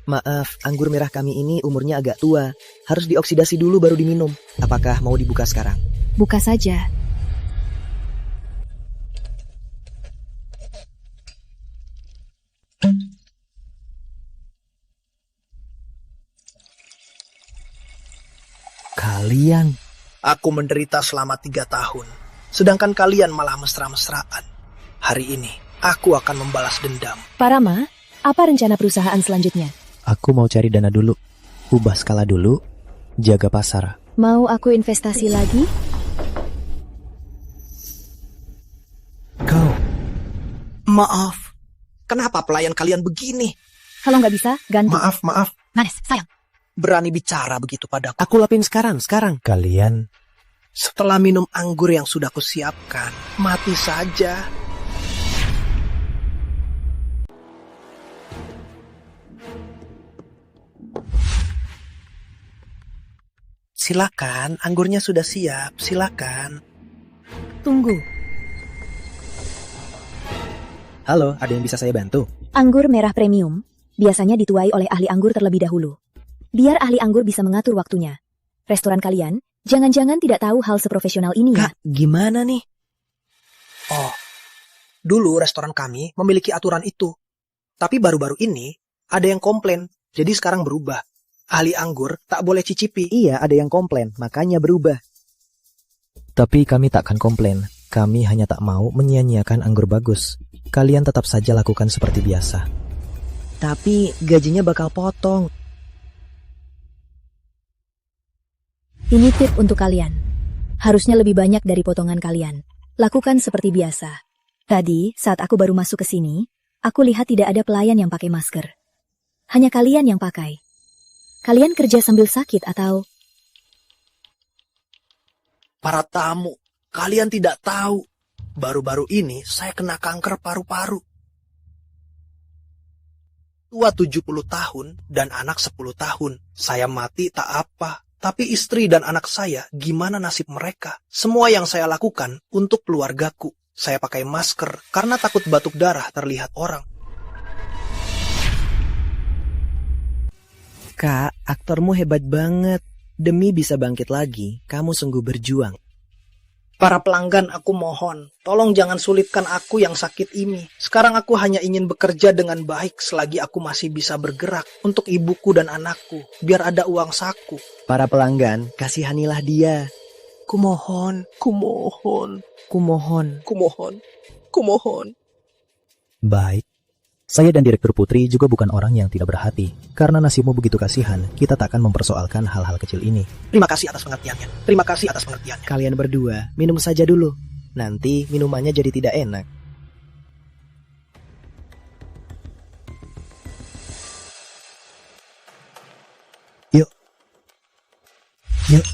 Maaf, anggur merah kami ini umurnya agak tua. Harus dioksidasi dulu baru diminum. Apakah mau dibuka sekarang? Buka saja. Kalian? Aku menderita selama 3 tahun. Sedangkan kalian malah mesra-mesraan. Hari ini, aku akan membalas dendam. Pak Rama, apa rencana perusahaan selanjutnya? Aku mau cari dana dulu. Ubah skala dulu. Jaga pasar. Mau aku investasi lagi? Kau. Maaf. Kenapa pelayan kalian begini? Kalau nggak bisa, ganti. Maaf. Manis, sayang. Berani bicara begitu padaku. Aku lapin sekarang. Kalian Setelah minum anggur yang sudah kusiapkan, mati saja. Silakan, anggurnya sudah siap. Silakan. Tunggu. Halo, ada yang bisa saya bantu? Anggur merah premium biasanya dituai oleh ahli anggur terlebih dahulu. Biar ahli anggur bisa mengatur waktunya. Restoran kalian, jangan-jangan tidak tahu hal seprofesional ini ya? Kak, gimana nih? Oh, dulu restoran kami memiliki aturan itu. Tapi baru-baru ini ada yang komplain, jadi sekarang berubah. Ahli anggur tak boleh cicipi. Iya, ada yang komplain, makanya berubah. Tapi kami takkan komplain. Kami hanya tak mau menyia-nyiakan anggur bagus. Kalian tetap saja lakukan seperti biasa. Tapi gajinya bakal potong. Ini tip untuk kalian. Harusnya lebih banyak dari potongan kalian. Lakukan seperti biasa. Tadi, saat aku baru masuk ke sini, aku lihat tidak ada pelayan yang pakai masker. Hanya kalian yang pakai. Kalian kerja sambil sakit atau... Para tamu, kalian tidak tahu. Baru-baru ini saya kena kanker paru-paru. Tua 70 tahun dan anak 10 tahun. Saya mati tak apa. Tapi istri dan anak saya, gimana nasib mereka? Semua yang saya lakukan untuk keluargaku. Saya pakai masker karena takut batuk darah terlihat orang. Kak, aktormu hebat banget. Demi bisa bangkit lagi, kamu sungguh berjuang. Para pelanggan, aku mohon, tolong jangan sulitkan aku yang sakit ini. Sekarang aku hanya ingin bekerja dengan baik selagi aku masih bisa bergerak untuk ibuku dan anakku, biar ada uang saku. Para pelanggan, kasihanilah dia. Kumohon, kumohon, kumohon, kumohon, kumohon. Baik. Saya dan Direktur Putri juga bukan orang yang tidak berhati. Karena nasibmu begitu kasihan, kita tak akan mempersoalkan hal-hal kecil ini. Terima kasih atas pengertiannya. Terima kasih atas pengertiannya. Kalian berdua, minum saja dulu. Nanti minumannya jadi tidak enak. Yuk. Yuk.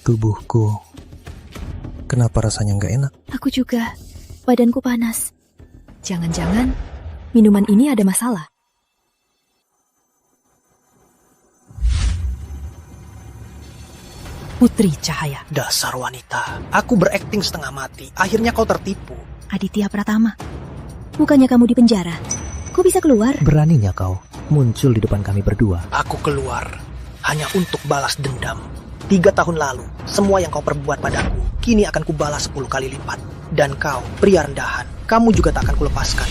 Tubuhku, kenapa rasanya nggak enak? Aku juga, badanku panas. Jangan-jangan minuman ini ada masalah. Putri Cahaya. Dasar wanita, aku berakting setengah mati. Akhirnya kau tertipu. Aditya Pratama, bukannya kamu di penjara? Kok bisa keluar? Beraninya kau muncul di depan kami berdua. Aku keluar hanya untuk balas dendam. 3 tahun lalu, semua yang kau perbuat padaku, kini akan kubalas 10 kali lipat. Dan kau, pria rendahan, kamu juga tak akan kulepaskan.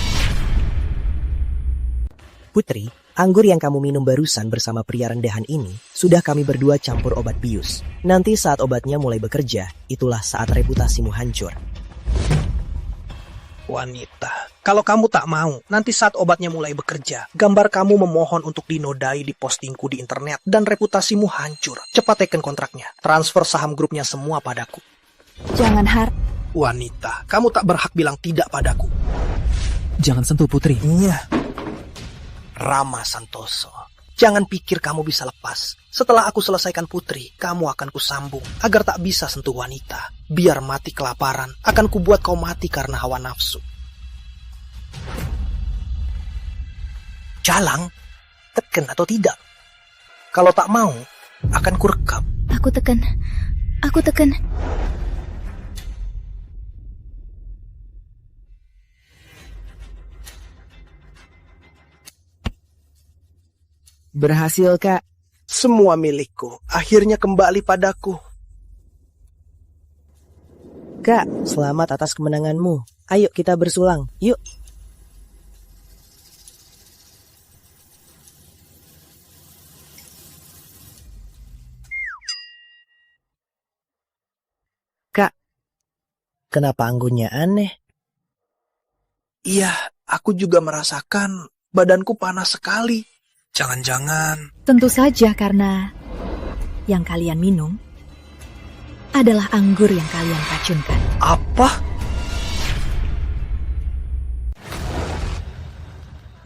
Putri, anggur yang kamu minum barusan bersama pria rendahan ini, sudah kami berdua campur obat bius. Nanti saat obatnya mulai bekerja, itulah saat reputasimu hancur. Wanita, kalau kamu tak mau, nanti saat obatnya mulai bekerja, gambar kamu memohon untuk dinodai di postingku di internet dan reputasimu hancur. Cepat teken kontraknya, transfer saham grupnya semua padaku. Jangan Wanita, kamu tak berhak bilang tidak padaku. Jangan sentuh Putri. Iya. Rama Santoso, jangan pikir kamu bisa lepas. Setelah aku selesaikan Putri, kamu akan kusambung agar tak bisa sentuh wanita. Biar mati kelaparan, akan kubuat kau mati karena hawa nafsu. Jalang, teken atau tidak? Kalau tak mau, akan kurekam. Aku teken. Berhasil, Kak. Semua milikku akhirnya kembali padaku. Kak, selamat atas kemenanganmu. Ayo kita bersulang, yuk. Kak, kenapa anggurnya aneh? Iya, aku juga merasakan badanku panas sekali. Jangan-jangan... Tentu saja karena yang kalian minum adalah anggur yang kalian racunkan. Apa?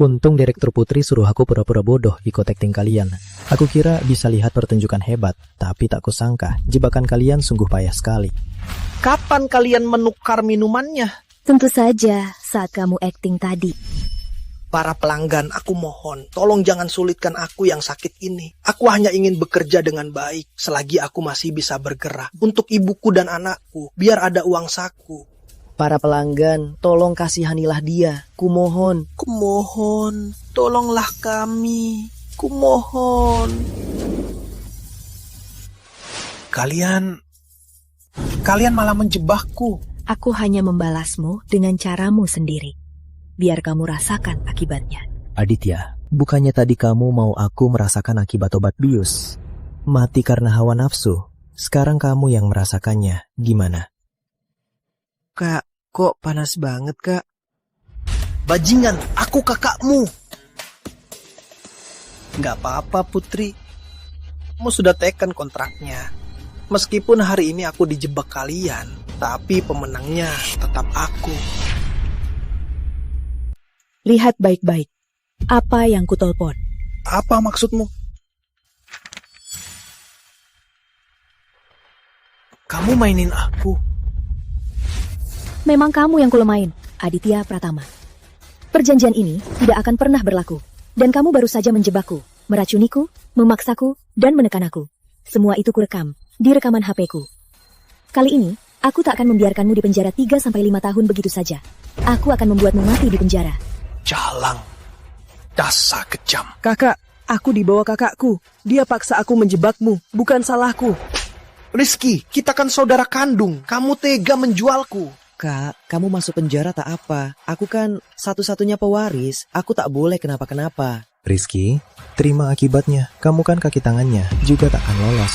Untung Direktur Putri suruh aku pura-pura bodoh ikut akting kalian. Aku kira bisa lihat pertunjukan hebat, tapi tak kusangka jebakan kalian sungguh payah sekali. Kapan kalian menukar minumannya? Tentu saja saat kamu akting tadi. Para pelanggan, aku mohon, tolong jangan sulitkan aku yang sakit ini. Aku hanya ingin bekerja dengan baik selagi aku masih bisa bergerak. Untuk ibuku dan anakku, biar ada uang saku. Para pelanggan, tolong kasihanilah dia. Kumohon. Kumohon, tolonglah kami. Kumohon. Kalian malah menjebakku. Aku hanya membalasmu dengan caramu sendiri. Biar kamu rasakan akibatnya. Aditya, bukannya tadi kamu mau aku merasakan akibat obat bius? Mati karena hawa nafsu. Sekarang kamu yang merasakannya. Gimana? Kak, kok panas banget, Kak? Bajingan, aku kakakmu. Gak apa-apa, Putri. Kamu sudah teken kontraknya. Meskipun hari ini aku dijebak kalian, tapi pemenangnya tetap aku. Lihat baik-baik. Apa yang kutelpon? Apa maksudmu? Kamu mainin aku. Memang kamu yang kulemain, Aditya Pratama. Perjanjian ini tidak akan pernah berlaku. Dan kamu baru saja menjebakku, meracuniku, memaksaku, dan menekan aku. Semua itu kurekam, di rekaman HP-ku. Kali ini, aku tak akan membiarkanmu di penjara 3-5 tahun begitu saja. Aku akan membuatmu mati di penjara. Jalang, dasar kejam. Kakak, aku dibawa kakakku. Dia paksa aku menjebakmu, bukan salahku. Rizky, kita kan saudara kandung. Kamu tega menjualku. Kak, kamu masuk penjara tak apa. Aku kan satu-satunya pewaris. Aku tak boleh kenapa-kenapa. Rizky, terima akibatnya. Kamu kan kaki tangannya, juga tak akan lolos.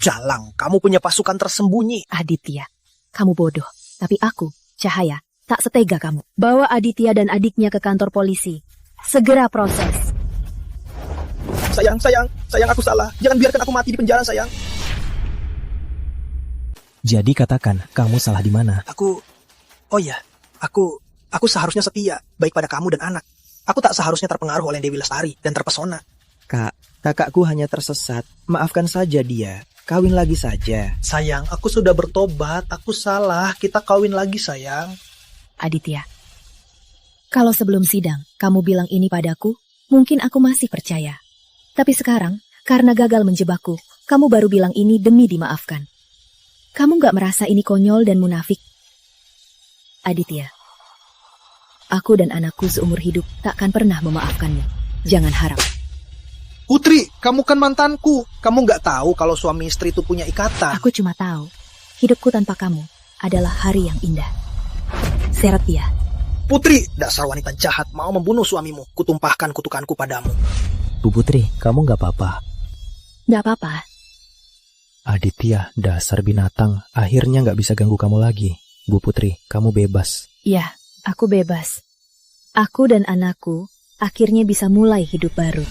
Jalang, kamu punya pasukan tersembunyi. Aditya, kamu bodoh. Tapi aku, Cahaya, tak setega kamu. Bawa Aditya dan adiknya ke kantor polisi. Segera proses. Sayang, aku salah. Jangan biarkan aku mati di penjara, sayang. Jadi katakan, kamu salah di mana? Aku seharusnya setia, baik pada kamu dan anak. Aku tak seharusnya terpengaruh oleh Dewi Lestari dan terpesona. Kak, kakakku hanya tersesat. Maafkan saja dia. Kawin lagi saja. Sayang, aku sudah bertobat. Aku salah. Kita kawin lagi, sayang. Aditya, kalau sebelum sidang kamu bilang ini padaku, mungkin aku masih percaya. Tapi sekarang, karena gagal menjebakku, kamu baru bilang ini demi dimaafkan. Kamu gak merasa ini konyol dan munafik? Aditya, aku dan anakku seumur hidup tak akan pernah memaafkanmu. Jangan harap. Putri, kamu kan mantanku. Kamu gak tahu kalau suami istri itu punya ikatan. Aku cuma tahu, hidupku tanpa kamu adalah hari yang indah. Seret dia. Putri, dasar wanita jahat mau membunuh suamimu. Kutumpahkan kutukanku padamu. Bu Putri, kamu gak apa-apa? Gak apa-apa. Aditya, dasar binatang. Akhirnya gak bisa ganggu kamu lagi. Bu Putri, kamu bebas. Ya, aku bebas. Aku dan anakku akhirnya bisa mulai hidup baru.